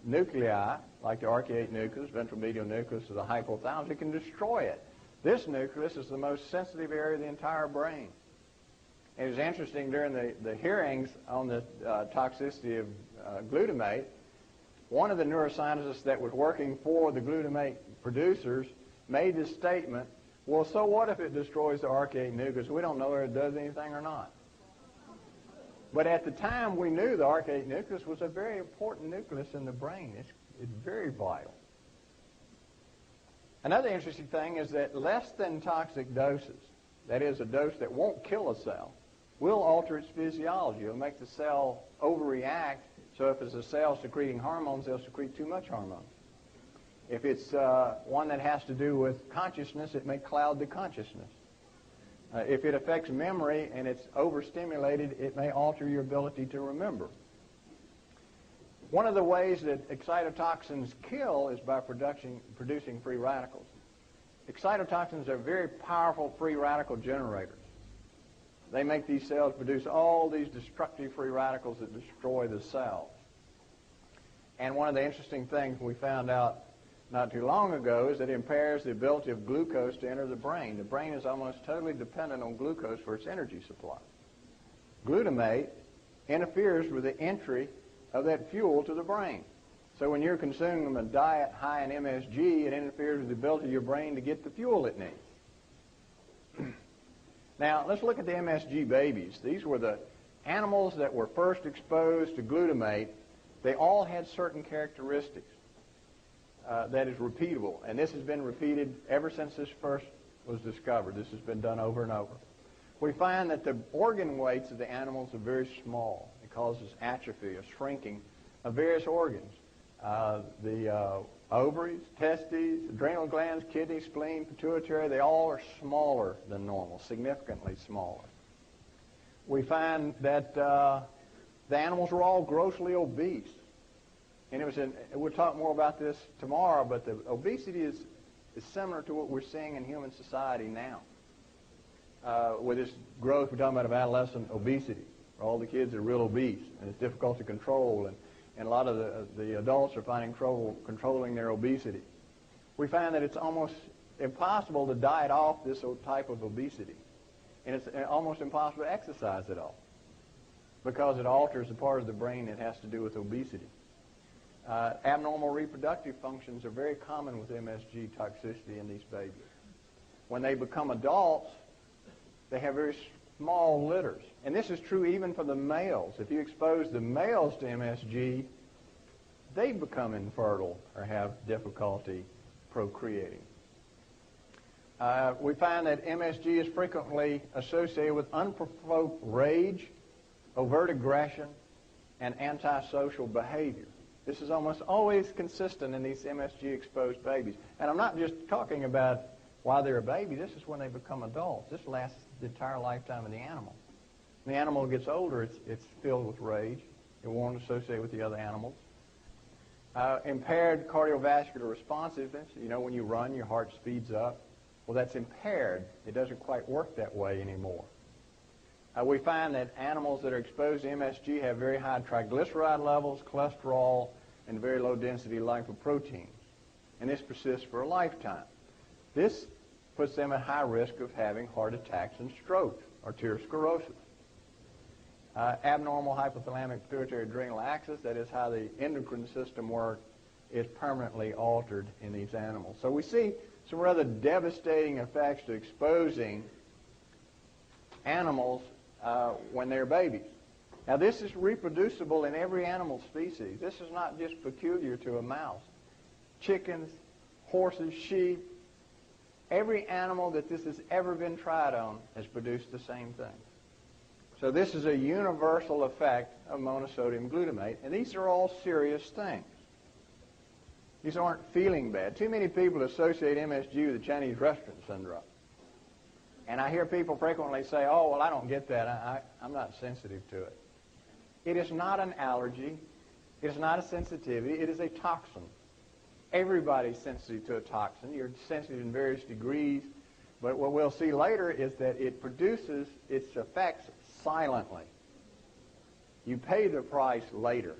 nuclei, like the arcuate nucleus, ventral medial nucleus, or the hypothalamus. It can destroy it. This nucleus is the most sensitive area of the entire brain. It was interesting during the hearings on the toxicity of glutamate, one of the neuroscientists that was working for the glutamate producers made this statement, well, so what if it destroys the arcuate nucleus? We don't know whether it does anything or not. But at the time, we knew the arcuate nucleus was a very important nucleus in the brain. It's very vital. Another interesting thing is that less than toxic doses, that is, a dose that won't kill a cell, will alter its physiology. It'll make the cell overreact, so if it's a cell secreting hormones, they'll secrete too much hormone. If it's one that has to do with consciousness, it may cloud the consciousness. If it affects memory and it's overstimulated, it may alter your ability to remember. One of the ways that excitotoxins kill is by producing free radicals. Excitotoxins are very powerful free radical generators. They make these cells produce all these destructive free radicals that destroy the cells. And one of the interesting things we found out not too long ago is that it impairs the ability of glucose to enter the brain. The brain is almost totally dependent on glucose for its energy supply. Glutamate interferes with the entry of that fuel to the brain. So when you're consuming a diet high in MSG, it interferes with the ability of your brain to get the fuel it needs. Now, let's look at the MSG babies. These were the animals that were first exposed to glutamate. They all had certain characteristics that is repeatable, and this has been repeated ever since this first was discovered. This has been done over and over. We find that the organ weights of the animals are very small. It causes atrophy or shrinking of various organs. The ovaries, testes, adrenal glands, kidney, spleen, pituitary, they all are smaller than normal, significantly smaller. We find that the animals were all grossly obese. And we'll talk more about this tomorrow, but the obesity is similar to what we're seeing in human society now. With this growth, we're talking about of adolescent obesity, where all the kids are real obese, and it's difficult to control, and a lot of the adults are finding trouble controlling their obesity. We find that it's almost impossible to diet off this type of obesity, and it's almost impossible to exercise at all, because it alters the part of the brain that has to do with obesity. Abnormal reproductive functions are very common with MSG toxicity in these babies. When they become adults, they have very small litters. And this is true even for the males. If you expose the males to MSG, they become infertile or have difficulty procreating. We find that MSG is frequently associated with unprovoked rage, overt aggression, and antisocial behavior. This is almost always consistent in these MSG-exposed babies. And I'm not just talking about while they're a baby. This is when they become adults. This lasts the entire lifetime of the animal. When the animal gets older, it's filled with rage. It won't associate with the other animals. Impaired cardiovascular responsiveness. You know, when you run, your heart speeds up. Well, that's impaired. It doesn't quite work that way anymore. We find that animals that are exposed to MSG have very high triglyceride levels, cholesterol, and very low density lipoproteins. And this persists for a lifetime. This puts them at high risk of having heart attacks and strokes, arteriosclerosis. Abnormal hypothalamic pituitary adrenal axis, that is how the endocrine system works, is permanently altered in these animals. So we see some rather devastating effects to exposing animals when they're babies. Now, this is reproducible in every animal species. This is not just peculiar to a mouse. Chickens, horses, sheep, every animal that this has ever been tried on has produced the same thing. So this is a universal effect of monosodium glutamate, and these are all serious things. These aren't feeling bad. Too many people associate MSG with the Chinese restaurant syndrome. And I hear people frequently say, oh, well, I don't get that. I'm not sensitive to it. It is not an allergy. It is not a sensitivity. It is a toxin. Everybody's sensitive to a toxin. You're sensitive in various degrees. But what we'll see later is that it produces its effects silently. You pay the price later.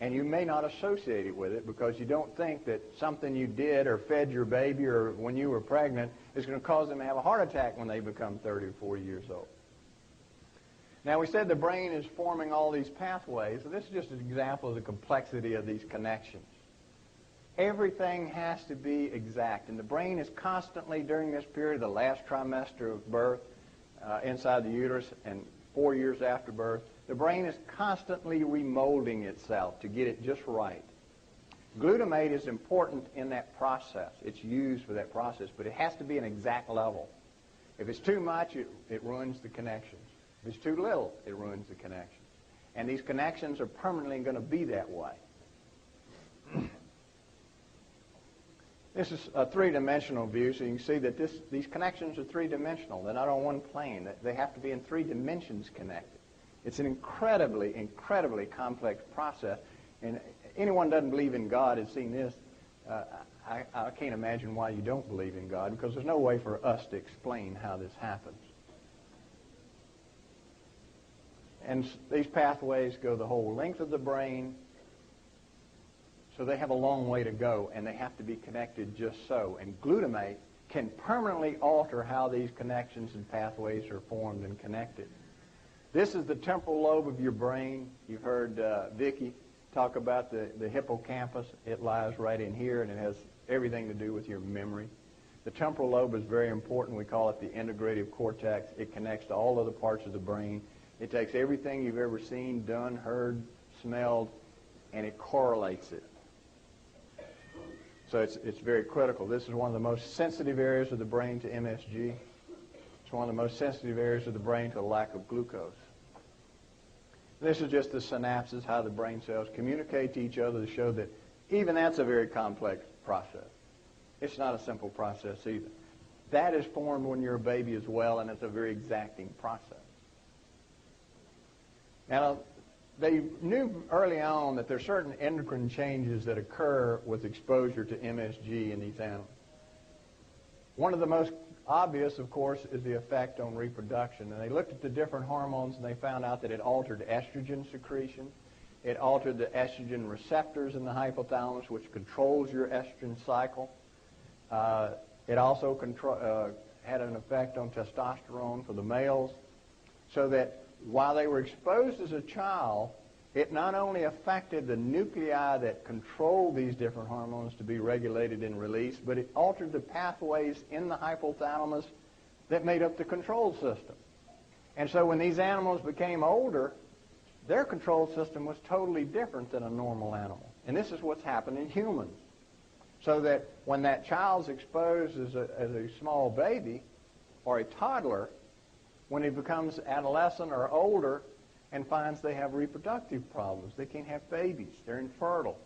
And you may not associate it with it because you don't think that something you did or fed your baby or when you were pregnant is going to cause them to have a heart attack when they become 30 or 40 years old. Now, we said the brain is forming all these pathways. So this is just an example of the complexity of these connections. Everything has to be exact. And the brain is constantly, during this period, the last trimester of birth, inside the uterus, and 4 years after birth, the brain is constantly remolding itself to get it just right. Glutamate is important in that process. It's used for that process, but it has to be an exact level. If it's too much, it ruins the connections. If it's too little, it ruins the connections. And these connections are permanently going to be that way. This is a three-dimensional view, so you can see that these connections are three-dimensional. They're not on one plane. They have to be in 3 dimensions connected. It's an incredibly, incredibly complex process. And anyone who doesn't believe in God has seen this. I can't imagine why you don't believe in God, because there's no way for us to explain how this happens. And these pathways go the whole length of the brain, so they have a long way to go, and they have to be connected just so. And glutamate can permanently alter how these connections and pathways are formed and connected. This is the temporal lobe of your brain. You've heard Vicki talk about the hippocampus. It lies right in here, and it has everything to do with your memory. The temporal lobe is very important. We call it the integrative cortex. It connects to all other parts of the brain. It takes everything you've ever seen, done, heard, smelled, and it correlates it. So it's very critical. This is one of the most sensitive areas of the brain to MSG. It's one of the most sensitive areas of the brain to the lack of glucose. This is just the synapses, how the brain cells communicate to each other, to show that even that's a very complex process. It's not a simple process either. That is formed when you're a baby as well, and it's a very exacting process. Now, they knew early on that there are certain endocrine changes that occur with exposure to MSG in these animals. One of the most obvious, of course, is the effect on reproduction. And they looked at the different hormones, and they found out that it altered estrogen secretion. It altered the estrogen receptors in the hypothalamus, which controls your estrogen cycle. It also had an effect on testosterone for the males, so that while they were exposed as a child, it not only affected the nuclei that control these different hormones to be regulated and released, but it altered the pathways in the hypothalamus that made up the control system. And so when these animals became older, their control system was totally different than a normal animal. And this is what's happened in humans. So that when that child's exposed as a small baby or a toddler, when he becomes adolescent or older and finds they have reproductive problems, they can't have babies, they're infertile,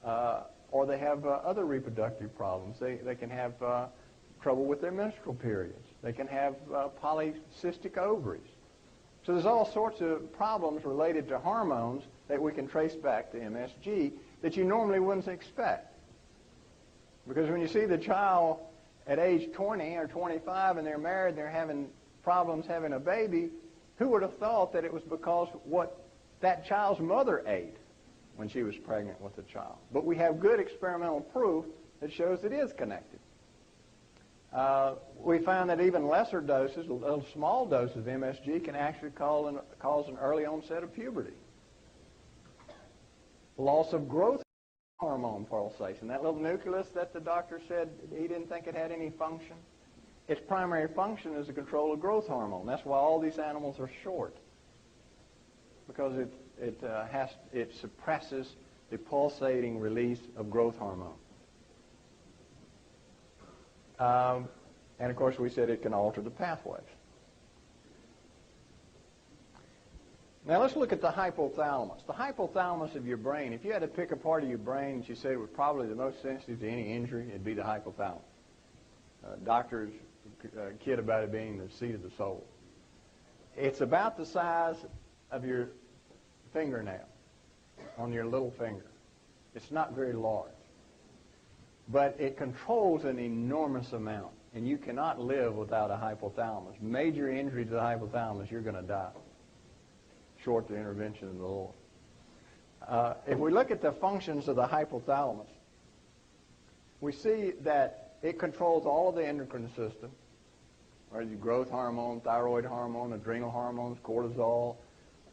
or they have other reproductive problems. They can have trouble with their menstrual periods. They can have polycystic ovaries. So there's all sorts of problems related to hormones that we can trace back to MSG that you normally wouldn't expect. Because when you see the child at age 20 or 25 and they're married and they're having problems having a baby, who would have thought that it was because what that child's mother ate when she was pregnant with the child? But we have good experimental proof that shows it is connected. We found that even lesser doses, little small doses of MSG, can actually cause an early onset of puberty. Loss of growth hormone pulsation. That little nucleus that the doctor said he didn't think it had any function. Its primary function is the control of growth hormone. That's why all these animals are short, because it suppresses the pulsating release of growth hormone. And of course, we said it can alter the pathways. Now let's look at the hypothalamus. The hypothalamus of your brain, if you had to pick a part of your brain that you said was probably the most sensitive to any injury, it'd be the hypothalamus. Doctors kid about it being the seat of the soul. It's about the size of your fingernail on your little finger. It's not very large. But it controls an enormous amount, and you cannot live without a hypothalamus. Major injury to the hypothalamus, you're going to die, short the intervention of the Lord. If we look at the functions of the hypothalamus, we see that it controls all of the endocrine system, right? Your growth hormone, thyroid hormone, adrenal hormones, cortisol.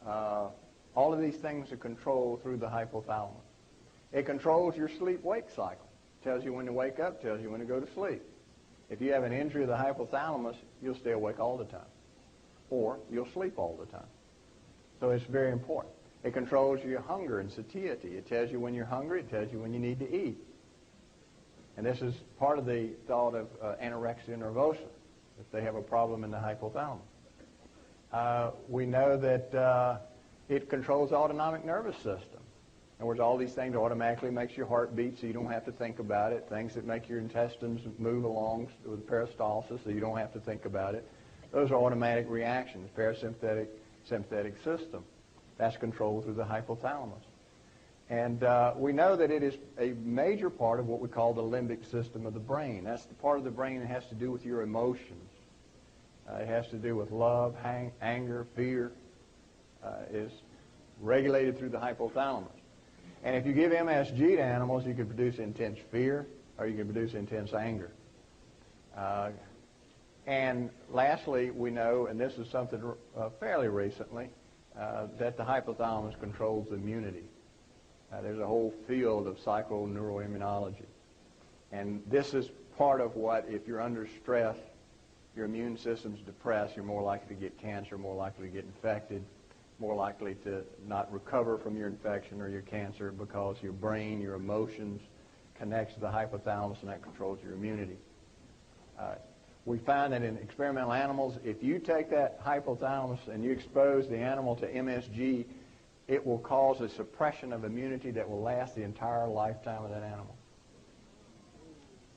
All of these things are controlled through the hypothalamus. It controls your sleep-wake cycle. Tells you when to wake up, tells you when to go to sleep. If you have an injury of the hypothalamus, you'll stay awake all the time, or you'll sleep all the time. So it's very important. It controls your hunger and satiety. It tells you when you're hungry. It tells you when you need to eat. And this is part of the thought of anorexia nervosa, if they have a problem in the hypothalamus. We know that it controls the autonomic nervous system. In other words, all these things automatically makes your heart beat so you don't have to think about it. Things that make your intestines move along with peristalsis so you don't have to think about it. Those are automatic reactions, parasympathetic, sympathetic system. That's controlled through the hypothalamus. And we know that it is a major part of what we call the limbic system of the brain. That's the part of the brain that has to do with your emotions. It has to do with love, anger, fear. Is regulated through the hypothalamus. And if you give MSG to animals, you can produce intense fear or you can produce intense anger. And lastly, we know, and this is something fairly recently, that the hypothalamus controls immunity. There's a whole field of psychoneuroimmunology. And this is part of what, if you're under stress, your immune system's depressed, you're more likely to get cancer, more likely to get infected, more likely to not recover from your infection or your cancer because your brain, your emotions connects to the hypothalamus and that controls your immunity. We find that in experimental animals, if you take that hypothalamus and you expose the animal to MSG, it will cause a suppression of immunity that will last the entire lifetime of that animal.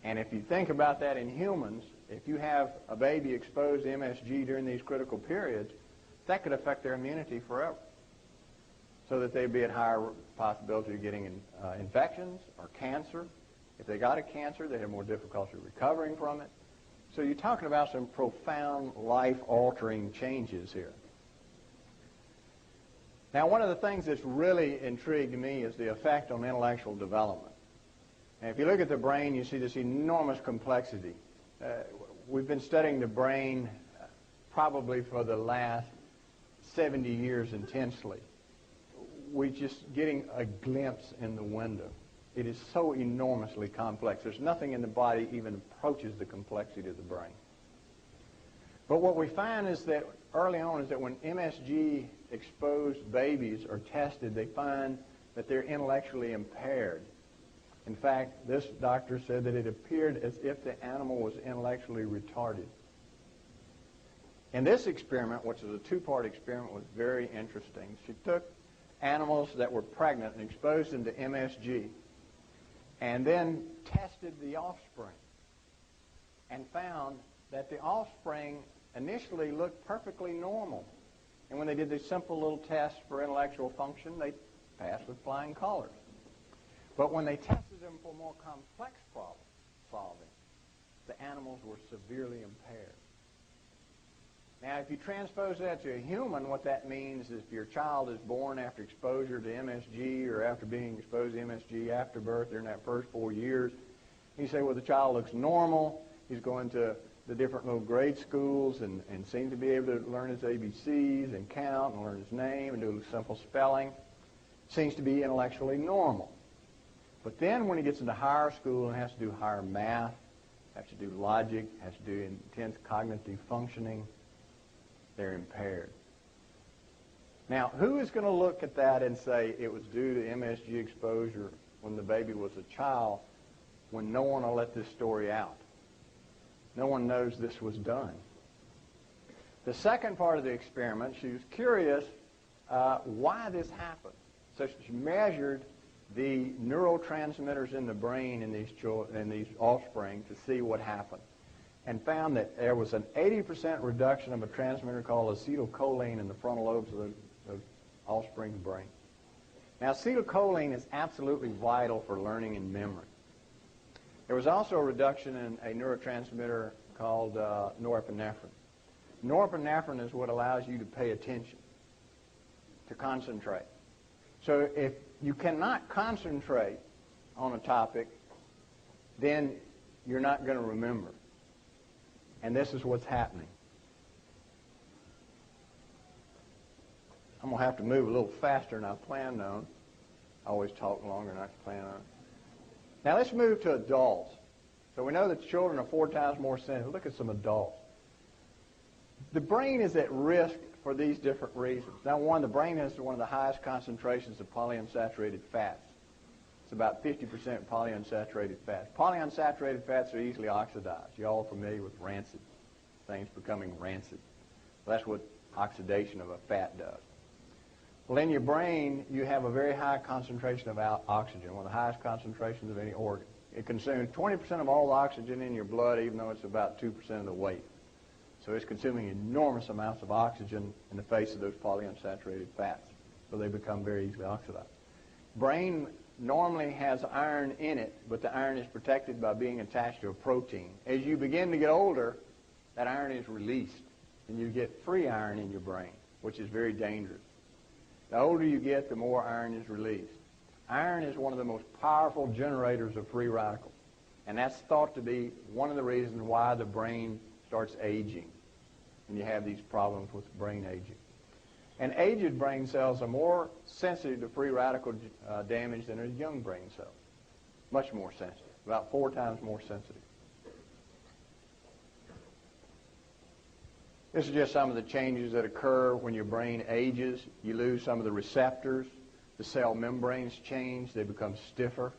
And if you think about that in humans, if you have a baby exposed to MSG during these critical periods, that could affect their immunity forever, so that they'd be at higher possibility of getting infections or cancer. If they got a cancer, they have more difficulty recovering from it. So you're talking about some profound life-altering changes here. Now, one of the things that's really intrigued me is the effect on intellectual development. And if you look at the brain, you see this enormous complexity. We've been studying the brain probably for the last 70 years intensely. We're just getting a glimpse in the window. It is so enormously complex. There's nothing in the body even approaches the complexity of the brain. But what we find is that early on is that when MSG exposed babies are tested, they find that they're intellectually impaired. In fact, this doctor said that it appeared as if the animal was intellectually retarded. And this experiment, which is a two-part experiment, was very interesting. She took animals that were pregnant and exposed them to MSG and then tested the offspring and found that the offspring initially looked perfectly normal. And when they did this simple little test for intellectual function, they passed with flying colors. But when they tested them for more complex problem solving, the animals were severely impaired. Now, if you transpose that to a human, what that means is if your child is born after exposure to MSG or after being exposed to MSG after birth during that first 4 years, you say, well, the child looks normal. He's going to the different little grade schools and seems to be able to learn his ABCs and count and learn his name and do simple spelling. Seems to be intellectually normal. But then when he gets into higher school and has to do higher math, has to do logic, has to do intense cognitive functioning, they're impaired. Now, who is going to look at that and say it was due to MSG exposure when the baby was a child, when no one will let this story out? No one knows this was done. The second part of the experiment, she was curious why this happened. So she measured the neurotransmitters in the brain in these offspring to see what happened, and found that there was an 80% reduction of a transmitter called acetylcholine in the frontal lobes of the offspring's brain. Now, acetylcholine is absolutely vital for learning and memory. There was also a reduction in a neurotransmitter called norepinephrine. Norepinephrine is what allows you to pay attention, to concentrate. So if you cannot concentrate on a topic, then you're not going to remember. And this is what's happening. I'm going to have to move a little faster than I planned on. I always talk longer than I plan on. Now let's move to adults. So we know that children are 4 times more sensitive. Look at some adults. The brain is at risk for these different reasons. Now, one, the brain has one of the highest concentrations of polyunsaturated fats. It's about 50% polyunsaturated fats. Polyunsaturated fats are easily oxidized. You're all familiar with rancid, things becoming rancid. Well, that's what oxidation of a fat does. Well, in your brain, you have a very high concentration of oxygen, one of the highest concentrations of any organ. It consumes 20% of all the oxygen in your blood, even though it's about 2% of the weight. So it's consuming enormous amounts of oxygen in the face of those polyunsaturated fats. So they become very easily oxidized. Brain normally has iron in it, but the iron is protected by being attached to a protein. As you begin to get older, that iron is released, and you get free iron in your brain, which is very dangerous. The older you get, the more iron is released. Iron is one of the most powerful generators of free radicals, and that's thought to be one of the reasons why the brain starts aging, and you have these problems with brain aging. And aged brain cells are more sensitive to free radical damage than a young brain cell. Much more sensitive, about 4 times more sensitive. This is just some of the changes that occur when your brain ages. You lose some of the receptors. The cell membranes change. They become stiffer.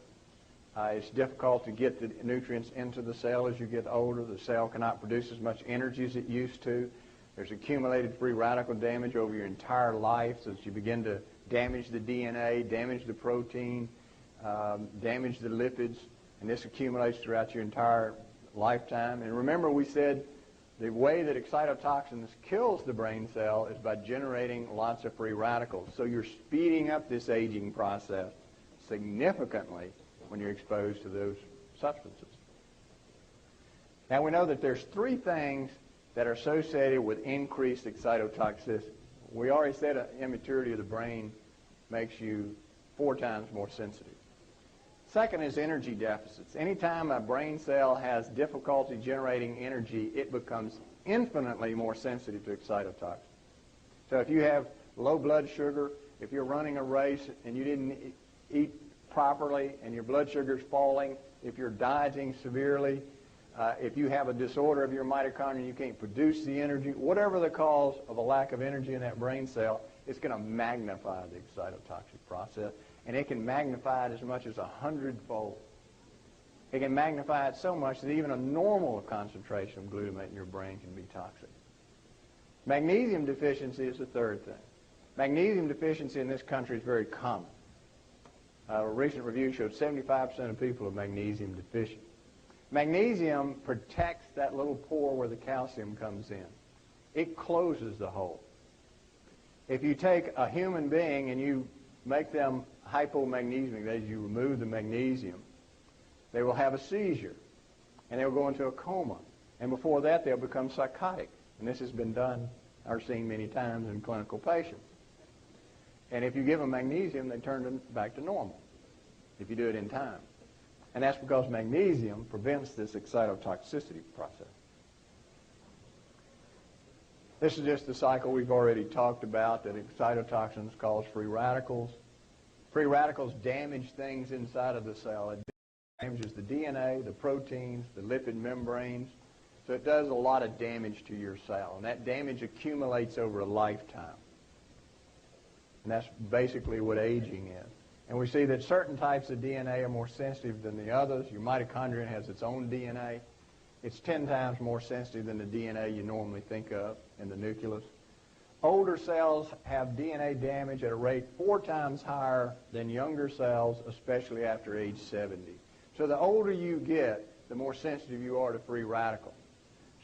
It's difficult to get the nutrients into the cell as you get older. The cell cannot produce as much energy as it used to. There's accumulated free radical damage over your entire life, so that you begin to damage the DNA, damage the protein, damage the lipids, and this accumulates throughout your entire lifetime. And remember, we said the way that excitotoxins kills the brain cell is by generating lots of free radicals. So you're speeding up this aging process significantly when you're exposed to those substances. Now we know that there's 3 things that are associated with increased excitotoxicity. We already said an immaturity of the brain makes you 4 times more sensitive. Second is energy deficits. Anytime a brain cell has difficulty generating energy, it becomes infinitely more sensitive to excitotoxins. So if you have low blood sugar, if you're running a race and you didn't eat properly and your blood sugar is falling, if you're dieting severely, if you have a disorder of your mitochondria and you can't produce the energy, whatever the cause of a lack of energy in that brain cell, it's going to magnify the excitotoxic process, and it can magnify it as much as 100-fold. It can magnify it so much that even a normal concentration of glutamate in your brain can be toxic. Magnesium deficiency is the third thing. Magnesium deficiency in this country is very common. A recent review showed 75% of people are magnesium deficient. Magnesium protects that little pore where the calcium comes in. It closes the hole. If you take a human being and you make them hypomagnesic, that is, you remove the magnesium, they will have a seizure, and they will go into a coma. And before that, they'll become psychotic. And this has been done or seen many times in clinical patients. And if you give them magnesium, they turn back to normal, if you do it in time. And that's because magnesium prevents this excitotoxicity process. This is just the cycle we've already talked about, that excitotoxins cause free radicals. Free radicals damage things inside of the cell. It damages the DNA, the proteins, the lipid membranes. So it does a lot of damage to your cell, and that damage accumulates over a lifetime. And that's basically what aging is. And we see that certain types of DNA are more sensitive than the others. Your mitochondria has its own DNA. It's 10 times more sensitive than the DNA you normally think of in the nucleus. Older cells have DNA damage at a rate 4 times higher than younger cells, especially after age 70. So the older you get, the more sensitive you are to free radicals.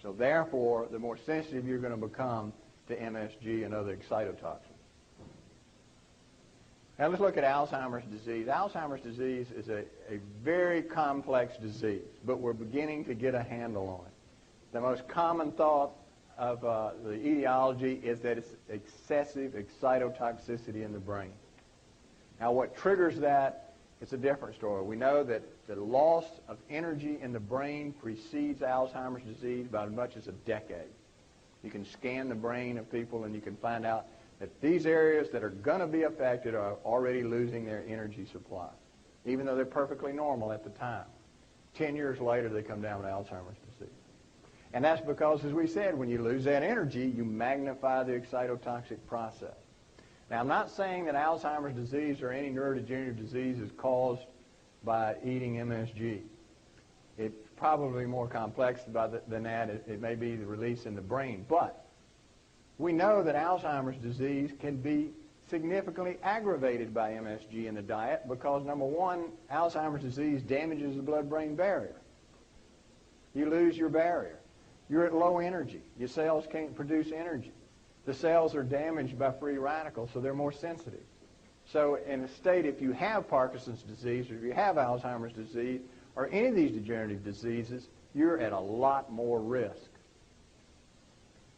So therefore, the more sensitive you're going to become to MSG and other excitotoxins. Now let's look at Alzheimer's disease. Alzheimer's disease is a very complex disease, but we're beginning to get a handle on it. The most common thought of the etiology is that it's excessive excitotoxicity in the brain. Now what triggers that, it's a different story. We know that the loss of energy in the brain precedes Alzheimer's disease by as much as a decade. You can scan the brain of people and you can find out that these areas that are going to be affected are already losing their energy supply, even though they're perfectly normal at the time. 10 years later, they come down with Alzheimer's disease. And that's because, as we said, when you lose that energy, you magnify the excitotoxic process. Now, I'm not saying that Alzheimer's disease or any neurodegenerative disease is caused by eating MSG. It's probably more complex than that. It may be the release in the brain. But we know that Alzheimer's disease can be significantly aggravated by MSG in the diet because, number one, Alzheimer's disease damages the blood-brain barrier. You lose your barrier. You're at low energy. Your cells can't produce energy. The cells are damaged by free radicals, so they're more sensitive. So in a state, if you have Parkinson's disease or if you have Alzheimer's disease or any of these degenerative diseases, you're at a lot more risk.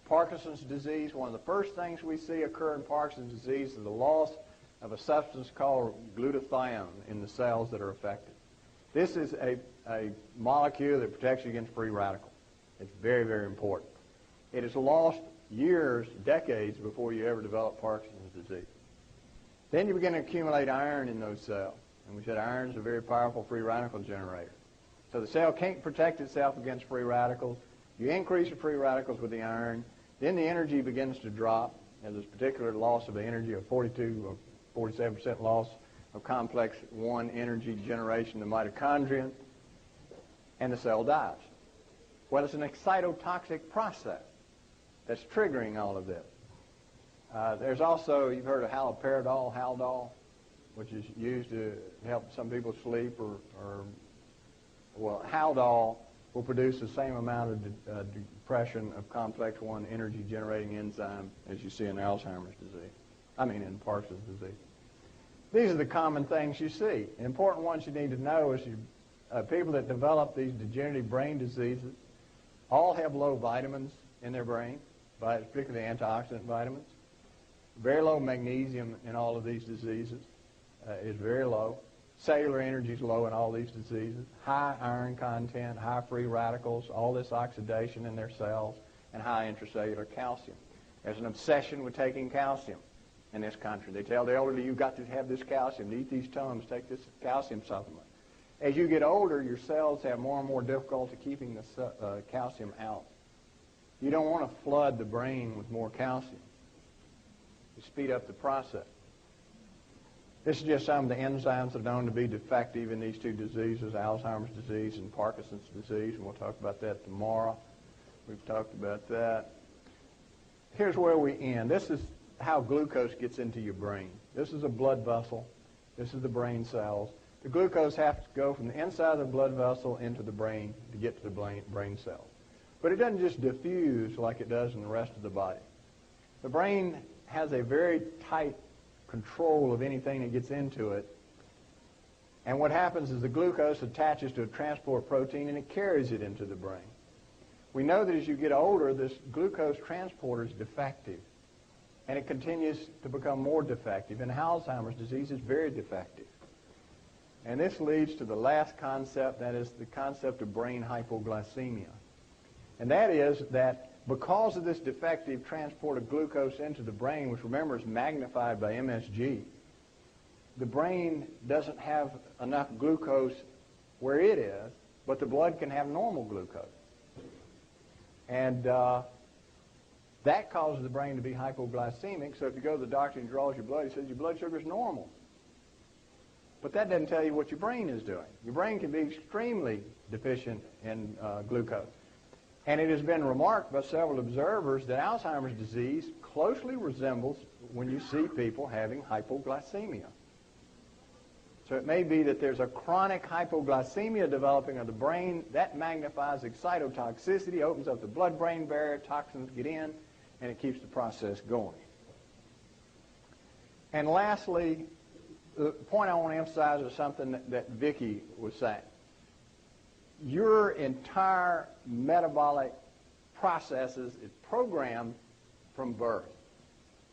Parkinson's disease, one of the first things we see occur in Parkinson's disease is the loss of a substance called glutathione in the cells that are affected. This is a molecule that protects you against free radicals. It's very, very important. It is lost years, decades before you ever develop Parkinson's disease. Then you begin to accumulate iron in those cells. And we said iron is a very powerful free radical generator. So the cell can't protect itself against free radicals. You increase the free radicals with the iron. Then the energy begins to drop. And there's particular loss of energy of 42 or 47% loss of complex 1 energy generation, the mitochondria, and the cell dies. Well, it's an excitotoxic process that's triggering all of this. There's also, you've heard of haloperidol, Haldol, which is used to help some people sleep, well, Haldol will produce the same amount of depression of complex 1 energy-generating enzyme as you see in Alzheimer's disease. In Parkinson's disease. These are the common things you see. The important ones you need to know is people that develop these degenerative brain diseases all have low vitamins in their brain, particularly antioxidant vitamins. Very low magnesium in all of these diseases is very low. Cellular energy is low in all these diseases. High iron content, high free radicals, all this oxidation in their cells, and high intracellular calcium. There's an obsession with taking calcium in this country. They tell the elderly, you've got to have this calcium, eat these Tums, take this calcium supplement. As you get older, your cells have more and more difficulty keeping the calcium out. You don't want to flood the brain with more calcium. You speed up the process. This is just some of the enzymes that are known to be defective in these two diseases, Alzheimer's disease and Parkinson's disease, and we'll talk about that tomorrow. We've talked about that. Here's where we end. This is how glucose gets into your brain. This is a blood vessel. This is the brain cells. The glucose has to go from the inside of the blood vessel into the brain to get to the brain cells. But it doesn't just diffuse like it does in the rest of the body. The brain has a very tight control of anything that gets into it. And what happens is the glucose attaches to a transport protein and it carries it into the brain. We know that as you get older, this glucose transporter is defective. And it continues to become more defective. And Alzheimer's disease is very defective. And this leads to the last concept, that is the concept of brain hypoglycemia. And that is that because of this defective transport of glucose into the brain, which remember is magnified by MSG, the brain doesn't have enough glucose where it is, but the blood can have normal glucose. And that causes the brain to be hypoglycemic. So if you go to the doctor and he draws your blood, he says your blood sugar is normal. But that doesn't tell you what your brain is doing. Your brain can be extremely deficient in glucose. And it has been remarked by several observers that Alzheimer's disease closely resembles when you see people having hypoglycemia. So it may be that there's a chronic hypoglycemia developing of the brain. That magnifies excitotoxicity, opens up the blood-brain barrier, toxins get in, and it keeps the process going. And lastly, the point I want to emphasize is something that Vicki was saying. Your entire metabolic processes is programmed from birth.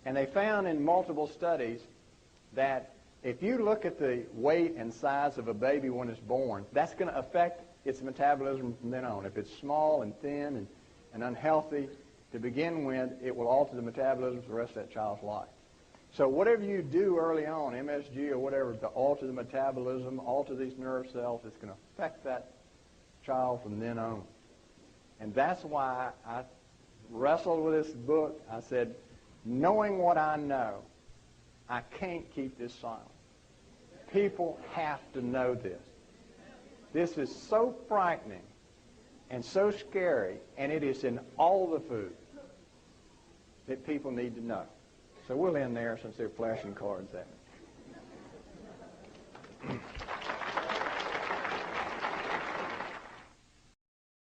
And they found in multiple studies that if you look at the weight and size of a baby when it's born, that's going to affect its metabolism from then on. If it's small and thin and unhealthy to begin with, it will alter the metabolism for the rest of that child's life. So whatever you do early on, MSG or whatever, to alter the metabolism, alter these nerve cells, it's going to affect that child from then on. And that's why I wrestled with this book. I said, knowing what I know, I can't keep this silent. People have to know this. This is so frightening and so scary, and it is in all the food that people need to know. So we'll end there since they're flashing cards at me.